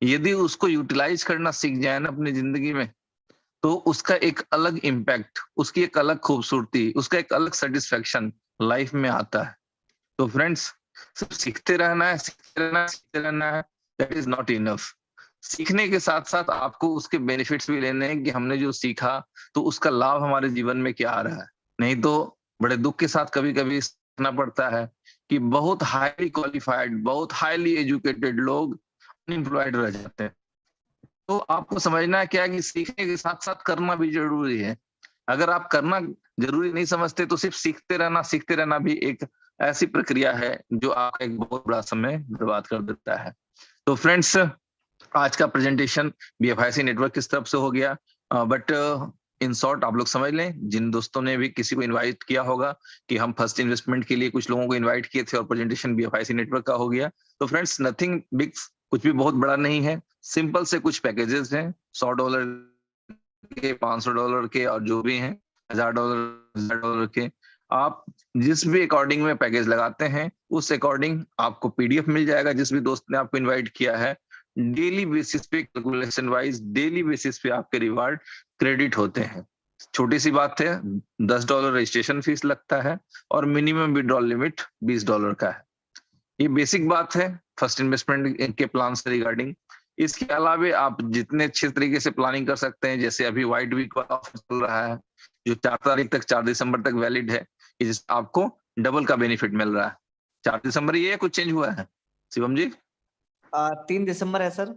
S6: यदि उसको यूटिलाइज करना सीख जाए ना अपनी जिंदगी में, तो उसका एक अलग इम्पैक्ट, उसकी एक अलग खूबसूरती, उसका एक अलग सेटिस्फेक्शन लाइफ में आता है। तो फ्रेंड्स, सिर्फ सीखते रहना है, सीखते रहना है, सीखते रहना है, दैट इज नॉट इनफ। सीखने के साथ साथ आपको उसके बेनिफिट्स भी लेने हैं कि हमने जो सीखा तो उसका लाभ हमारे जीवन में क्या आ रहा है। नहीं तो बड़े दुख के साथ कभी कभी सुनना पड़ता है कि बहुत हाईली क्वालिफाइड, बहुत हाईली एजुकेटेड लोग अनएम्प्लॉयड रह जाते हैं। तो आपको समझना है क्या कि सीखने के साथ साथ करना भी जरूरी है। अगर आप करना जरूरी नहीं समझते तो सिर्फ सीखते रहना भी एक ऐसी प्रक्रिया है जो आपका एक बहुत बड़ा समय बर्बाद कर देता है। तो फ्रेंड्स, आज का प्रेजेंटेशन BFIC नेटवर्क किस तरफ से हो गया, बट इन शॉर्ट आप लोग समझ लें, जिन दोस्तों ने भी किसी को इनवाइट किया होगा कि हम फर्स्ट इन्वेस्टमेंट के लिए कुछ लोगों को इनवाइट किए थे और प्रेजेंटेशन BFIC नेटवर्क का हो गया। तो फ्रेंड्स, नथिंग बिग, कुछ भी बहुत बड़ा नहीं है, सिंपल से कुछ पैकेजेस हैं $100 के, $500 के और जो भी हैं $1000 के। आप जिस भी अकॉर्डिंग में पैकेज लगाते हैं उस अकॉर्डिंग आपको PDF मिल जाएगा। जिस भी दोस्त ने आपको इनवाइट किया है, डेली बेसिस पे, कैलकुलेशन वाइज डेली बेसिस पे आपके रिवार्ड क्रेडिट होते हैं। छोटी सी बात है, $10 रजिस्ट्रेशन फीस लगता है और मिनिमम विड्रॉल लिमिट $20 का है। ये बेसिक बात है फर्स्ट इन्वेस्टमेंट के प्लान से रिगार्डिंग। इसके अलावा आप जितने अच्छे तरीके से प्लानिंग कर सकते हैं, जैसे अभी व्हाइट वीक वाला ऑफर चल रहा है जो 4 तारीख तक, 4 दिसंबर तक वैलिड है, जिससे आपको डबल का बेनिफिट मिल रहा है। 4 दिसंबर ये कुछ चेंज हुआ है शिवम जी?
S2: 3 दिसंबर है सर।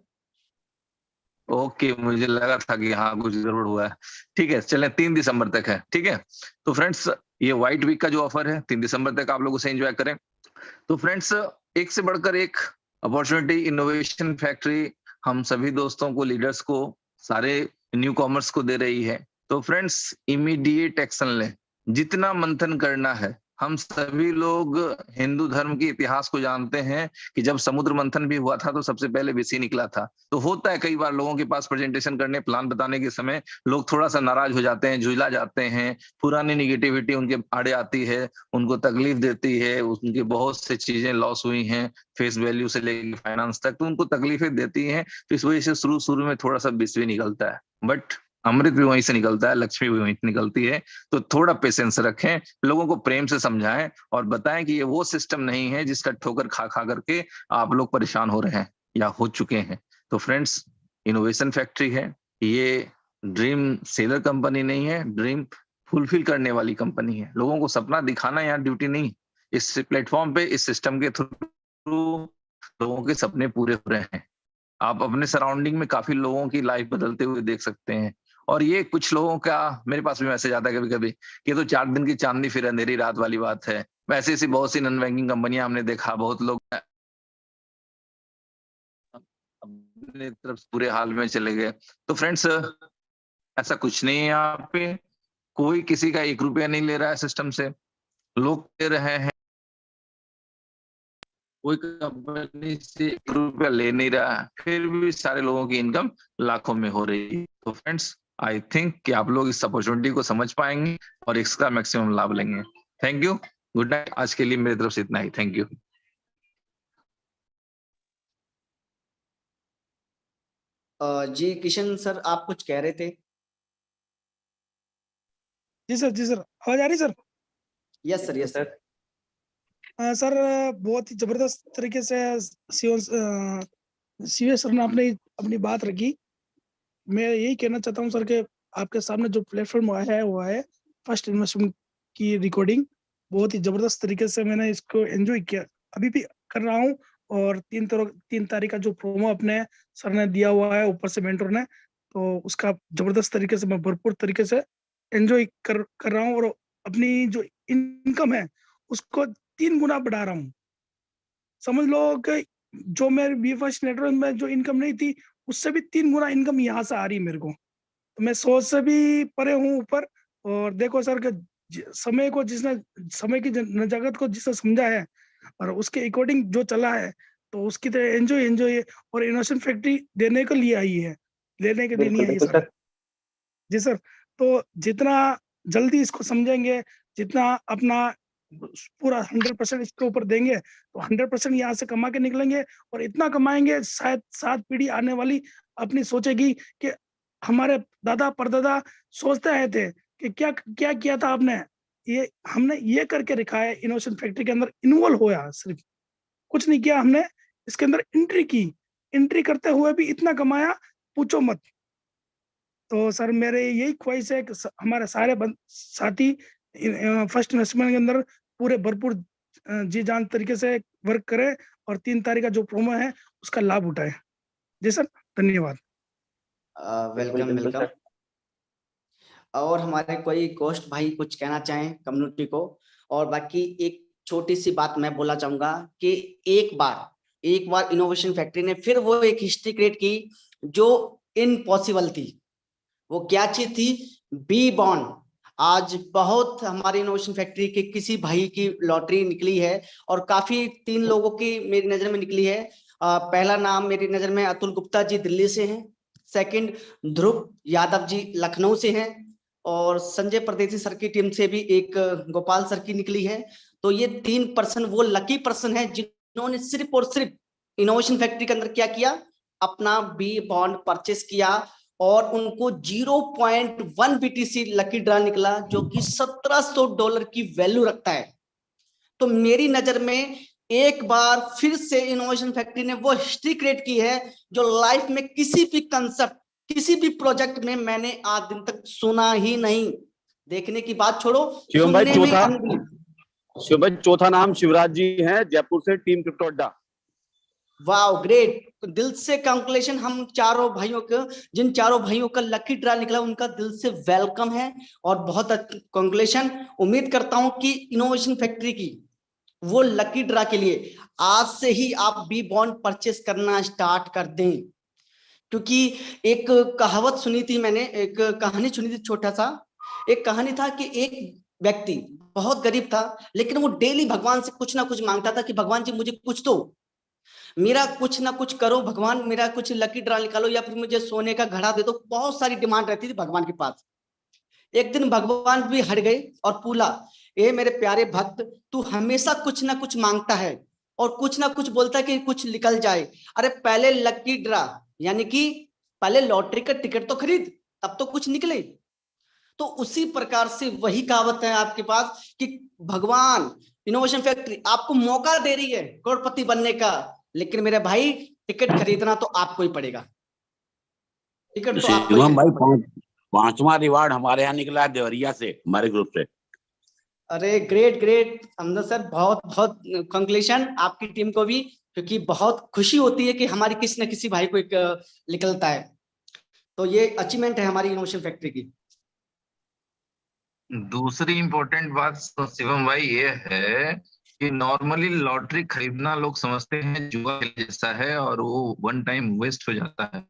S6: ओके, मुझे लगा था कि हाँ कुछ गड़बड़ हुआ है। ठीक है, चलें, 3 दिसंबर तक है। ठीक है, तो फ्रेंड्स, ये व्हाइट वीक का जो ऑफर है 3 दिसंबर तक आप लोग उसे एंजॉय करें। तो फ्रेंड्स, एक से बढ़कर एक अपॉर्चुनिटी इनोवेशन फैक्ट्री हम सभी दोस्तों को, लीडर्स को, सारे न्यू कॉमर्स को दे रही है। तो फ्रेंड्स, इमीडिएट एक्शन लें। जितना मंथन करना है हम सभी लोग हिंदू धर्म के इतिहास को जानते हैं कि जब समुद्र मंथन भी हुआ था तो सबसे पहले विषि निकला था। तो होता है कई बार लोगों के पास प्रेजेंटेशन करने, प्लान बताने के समय लोग थोड़ा सा नाराज हो जाते हैं, झुला जाते हैं, पुरानी निगेटिविटी उनके आड़े आती है, उनको तकलीफ देती है, उनकी बहुत सी चीजें लॉस हुई हैं, फेस वैल्यू से लेकर फाइनेंस तक, तो उनको तकलीफें देती हैं। तो इस वजह से शुरू में थोड़ा सा विष भी निकलता है, बट अमृत भी वहीं से निकलता है, लक्ष्मी भी वहीं से निकलती है। तो थोड़ा पेशेंस रखें, लोगों को प्रेम से समझाएं और बताएं कि ये वो सिस्टम नहीं है जिसका ठोकर खा खा करके आप लोग परेशान हो रहे हैं या हो चुके हैं। तो फ्रेंड्स, इनोवेशन फैक्ट्री है, ये ड्रीम सेलर कंपनी नहीं है, ड्रीम फुलफिल करने वाली कंपनी है। लोगों को सपना दिखाना यहाँ ड्यूटी नहीं। इस प्लेटफॉर्म पे, इस सिस्टम के थ्रू लोगों के सपने पूरे हो रहे हैं। आप अपने सराउंडिंग में काफी लोगों की लाइफ बदलते हुए देख सकते हैं। और ये कुछ लोगों का, मेरे पास भी मैसेज आता है कभी कभी कि तो 4 दिन की चांदनी फिर अंधेरी रात वाली बात है। वैसे ऐसी बहुत सी नॉन बैंकिंग कंपनियां हमने देखा, बहुत लोग अपने तरफ पूरे हाल में चले गए। तो फ्रेंड्स, ऐसा कुछ नहीं है, यहाँ पे कोई किसी का 1 रुपया नहीं ले रहा है सिस्टम से, लोग दे रहे हैं, कोई कंपनी से 1 रुपया ले नहीं रहा है, फिर भी सारे लोगों की इनकम लाखों में हो रही है। तो फ्रेंड्स, आई थिंक कि आप लोग इस अपॉर्चुनिटी को समझ पाएंगे और इसका मैक्सिमम लाभ लेंगे। Thank you, good night. आज के लिए मेरी तरफ से इतना ही, थैंक यू।
S2: जी किशन सर, आप कुछ कह रहे थे?
S5: जी सर, आवाज आ रही sir?
S2: Yes sir, yes sir.
S5: Sir, बहुत ही जबरदस्त तरीके से सीवे सर ने अपनी बात रखी। मैं यही कहना चाहता हूँ सर कि आपके सामने जो प्लेटफॉर्म आया है वो है फर्स्ट इन्वेस्टमेंट की रिकॉर्डिंग। बहुत ही जबरदस्त तरीके से मैंने इसको एंजॉय किया, अभी भी कर रहा हूँ। और 3 तारीख का जो प्रोमो अपने सर ने दिया हुआ है ऊपर से मेंटर ने, तो उसका जबरदस्त तरीके से मैं भरपूर तरीके से एंजॉय कर रहा हूँ। और अपनी जो इनकम है उसको 3 गुना बढ़ा रहा हूँ। समझ लो कि जो मेरे बी फर्स्ट नेटवर्क में जो इनकम नहीं थी उससे भी 3 गुना इनकम यहाँ से आ रही है मेरे को। तो मैं सोच से भी परे हूँ ऊपर। और देखो सर कि समय को जिसने, समय की नजाकत को जिसने समझा है और उसके अकॉर्डिंग जो चला है, तो उसकी तो एंजॉय और इनोवेशन फैक्ट्री देने के लिए आई है, लेने के लिए नहीं आई सर। जी सर, तो जितना जल्दी इसको समझेंगे, जितना अपना पूरा 100% इसके ऊपर देंगे, तो 100% यहाँ से कमा के निकलेंगे। और इतना कमाएंगे शायद 7 पीढ़ी आने वाली अपनी सोचेगी कि हमारे दादा परदादा सोचते रहे थे कि क्या क्या किया था आपने, ये हमने ये करके रखा है। इनोवेशन फैक्ट्री के अंदर इन्वॉल्व होया, सिर्फ कुछ नहीं किया हमने, इसके अंदर एंट्री करते हुए भी इतना कमाया, पूछो मत। तो सर मेरे यही ख्वाहिश है कि हमारे सारे साथी फर्स्ट इन्वेस्टमेंट के अंदर पूरे भरपूर जी जान तरीके से वर्क करें और 3 तारीख का जो प्रोमो है उसका लाभ उठाए। जी सर, धन्यवाद।
S2: वेलकम। और हमारे कोई गोस्ट भाई कुछ कहना चाहें कम्युनिटी को? और बाकी एक छोटी सी बात मैं बोलना चाहूंगा कि एक बार इनोवेशन फैक्ट्री ने फिर वो एक हिस्ट्री क्रिएट की जो इम्पॉसिबल थी। वो क्या चीज थी? B bond. आज बहुत हमारी इनोवेशन फैक्ट्री के किसी भाई की लॉटरी निकली है और काफी 3 लोगों की मेरी नजर में निकली है। पहला नाम मेरी नजर में अतुल गुप्ता जी दिल्ली से हैं, सेकंड ध्रुव यादव जी लखनऊ से हैं, और संजय परदेसी सर की टीम से भी एक गोपाल सर की निकली है। तो ये 3 पर्सन वो लकी पर्सन है जिन्होंने सिर्फ और सिर्फ इनोवेशन फैक्ट्री के अंदर क्या किया, अपना बी बॉन्ड परचेस किया और उनको 0.1 BTC लकी ड्रा निकला जो कि $1700 की वैल्यू रखता है। तो मेरी नजर में एक बार फिर से इनोवेशन फैक्ट्री ने वो हिस्ट्री क्रिएट की है जो लाइफ में किसी भी कंसेप्ट, किसी भी प्रोजेक्ट में मैंने आज दिन तक सुना ही नहीं। देखने की बात छोड़ो,
S4: शिवम भाई
S2: सुनने में
S4: शिवम भाई चौथा नाम शिवराज जी हैं, जयपुर से, टीम क्रिप्टो अड्डा।
S2: Wow great. तो दिल से कांग्रेचुलेशन हम चारों भाइयों को, जिन चारों भाइयों का लकी ड्रा निकला उनका दिल से वेलकम है और बहुत कांग्रेचुलेशन। उम्मीद करता हूं कि इनोवेशन फैक्ट्री की वो लकी ड्रा के लिए आज से ही आप बी बॉन्ड परचेस करना स्टार्ट कर दें। क्योंकि एक कहावत सुनी थी मैंने, एक कहानी सुनी थी, छोटा सा एक कहानी था कि एक व्यक्ति, बहुत गरीब था, लेकिन वो डेली भगवान से कुछ ना कुछ मांगता था कि भगवान जी मुझे कुछ दो, मेरा कुछ ना कुछ करो भगवान, मेरा कुछ लकी ड्रा निकालो या फिर मुझे सोने का घड़ा दे दो। बहुत सारी डिमांड रहती थी भगवान के पास। एक दिन भगवान भी हट गए और पूछा, ए मेरे प्यारे भक्त, तू हमेशा कुछ ना कुछ मांगता है और कुछ ना कुछ बोलता है कि कुछ निकल जाए। अरे पहले लकी ड्रा यानी कि पहले लॉटरी का टिकट तो खरीद, तब तो कुछ निकले। तो उसी प्रकार से वही कहावत है आपके पास कि भगवान इनोवेशन फैक्ट्री आपको मौका दे रही है करोड़पति बनने का, लेकिन मेरे भाई टिकट खरीदना तो आपको ही पड़ेगा। टिकट तो आपको ही
S4: शिवम भाई
S2: खरीदना पड़ेगा।
S4: 5वां रिवार्ड हमारे यहाँ निकला है देवरिया से, हमारे ग्रुप से।
S2: अरे ग्रेट ग्रेट अमजद सर, बहुत बहुत कंग्रेचुलेशन आपकी टीम को भी, क्योंकि बहुत खुशी होती है कि हमारी किसी न किसी भाई को एक निकलता है। तो ये अचीवमेंट है हमारी इनोवेशन फैक्ट्री की।
S6: दूसरी इंपॉर्टेंट बात शिवम भाई ये है कि नॉर्मली लॉटरी खरीदना लोग समझते हैं जुआ जैसा है और वो वन टाइम वेस्ट हो जाता है,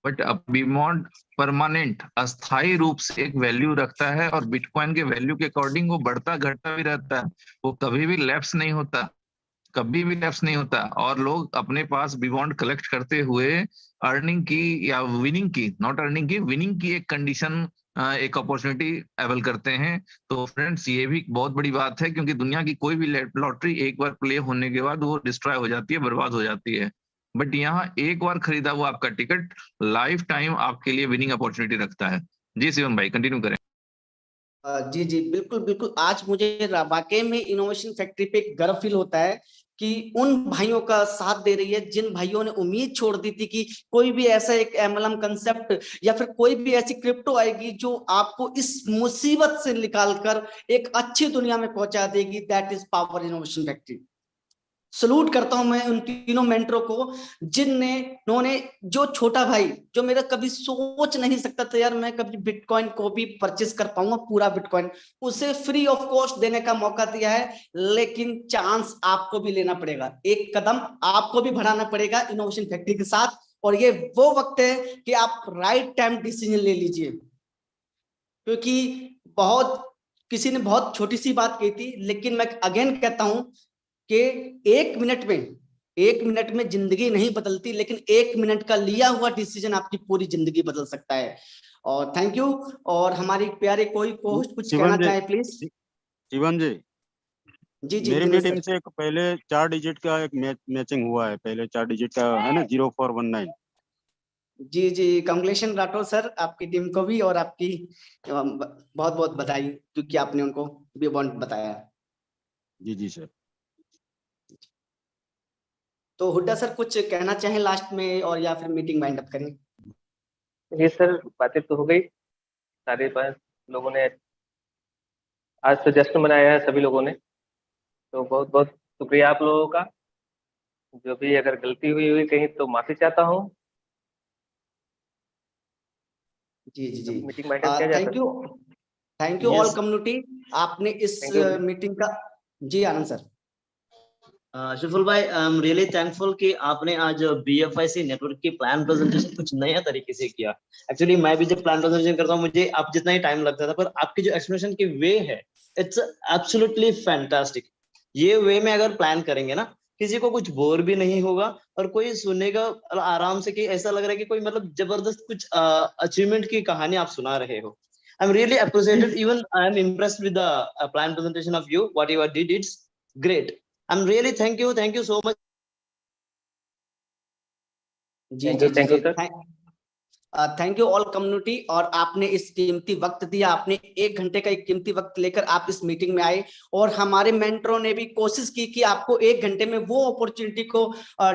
S6: बट अबीमॉन्ड परमानेंट अस्थाई रूप से एक वैल्यू रखता है और बिटकॉइन के वैल्यू के अकॉर्डिंग वो बढ़ता घटता भी रहता है, वो कभी भी लैप्स नहीं होता, कभी भी लैप्स नहीं होता। और लोग अपने पास बिबॉन्ड कलेक्ट करते हुए अर्निंग की या विनिंग की, नॉट अर्निंग की, विनिंग की एक कंडीशन, एक अपॉर्चुनिटी अवेल करते हैं। तो फ्रेंड्स ये भी बहुत बड़ी बात है, क्योंकि दुनिया की कोई भी लॉटरी एक बार प्ले होने के बाद वो डिस्ट्रॉय हो जाती है, बर्बाद हो जाती है, बट यहाँ एक बार खरीदा हुआ आपका टिकट लाइफ टाइम आपके लिए विनिंग अपॉर्चुनिटी रखता है। जी शिवम भाई कंटिन्यू करें।
S2: जी जी बिल्कुल बिल्कुल। आज मुझे वाकई में इनोवेशन फैक्ट्री पे गर्व फील होता है कि उन भाइयों का साथ दे रही है जिन भाइयों ने उम्मीद छोड़ दी थी कि कोई भी ऐसा एक MLM कंसेप्ट या फिर कोई भी ऐसी क्रिप्टो आएगी जो आपको इस मुसीबत से निकालकर एक अच्छी दुनिया में पहुंचा देगी। That is power innovation factory. Salute करता हूं मैं उन तीनों मेंटरों को जिन्होंने जो छोटा भाई जो मेरा कभी सोच नहीं सकता था यार मैं कभी बिटकॉइन को भी परचेस कर पाऊंगा पूरा बिटकॉइन, उसे फ्री ऑफ कॉस्ट देने का मौका दिया है। लेकिन चांस आपको भी लेना पड़ेगा, एक कदम आपको भी बढ़ाना पड़ेगा इनोवेशन फैक्ट्री के साथ। और ये वो वक्त है कि आप राइट टाइम डिसीजन ले लीजिए, क्योंकि बहुत किसी ने बहुत छोटी सी बात कही थी, लेकिन मैं अगेन कहता हूं कि एक मिनट में जिंदगी नहीं बदलती, लेकिन एक मिनट का लिया हुआ डिसीजन आपकी पूरी जिंदगी बदल सकता है। और थैंक यू। और हमारी प्यारे कोई होस्ट कुछ कहना चाहे प्लीज।
S7: शिवम जी,
S2: जी जी
S7: मेरी
S2: दिनेश
S7: मीटिंग
S2: सर।
S7: से एक पहले 4 डिजिट का एक मैचिंग हुआ है, पहले 4 डिजिट का है ना, 0419।
S2: जी जी कंग्रेचुलेशन राठौर सर, आपकी टीम को भी और आपकी बहुत बहुत बधाई, क्योंकि आपने उनको भी बॉन्ड बताया।
S7: जी जी सर।
S2: तो हुड्डा सर कुछ कहना चाहें लास्ट में, और या फिर मीटिंग वाइंड अप करें।
S3: ये सर बातें तो हो गई, सारे पास लोगों ने आज तो जश्न मनाया है सभी लोगों ने, तो बहुत बहुत शुक्रिया आप लोगों का। जो भी अगर गलती हुई कहीं तो माफी चाहता हूँ।
S2: जी जी जी
S3: मीटिंग वाइंड अप किया जाता है।
S2: Thank you all
S1: Yes.
S2: Community. आपने इस
S3: Thank you.
S2: मीटिंग का। जी आनंद सर।
S8: शिवफुल भाई आई एम रियली थैंकफुल कि आपने आज BFIC नेटवर्क की प्लान प्रेजेंटेशन कुछ नया तरीके से किया। एक्चुअली मैं भी जब प्लान प्रेजेंटेशन करता हूँ मुझे आप जितना ही टाइम लगता था, पर आपकी जो एक्सप्लेनेशन की वे है इट्स एब्सोल्युटली फैंटास्टिक। ये वे में अगर प्लान करेंगे ना, किसी को कुछ बोर भी नहीं होगा और कोई सुनेगा आराम से, कि ऐसा लग रहा है कि कोई मतलब जबरदस्त कुछ अचीवमेंट की कहानी आप सुना रहे हो। I am really appreciated, even I am impressed with the plan presentation of you, what you did, it's great. I'm really thank you so much.
S2: जी जी जी थैंक यू ऑल कम्युनिटी। और आपने इस कीमती वक्त दिया, आपने 1 घंटे का एक कीमती वक्त लेकर आप इस मीटिंग में आए, और हमारे मेंटरों ने भी कोशिश की कि आपको 1 घंटे में वो अपॉर्चुनिटी को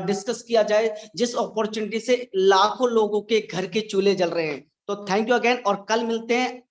S2: डिस्कस किया जाए जिस अपॉर्चुनिटी से लाखों लोगों के घर के चूल्हे जल रहे हैं। तो थैंक यू अगेन, और कल मिलते हैं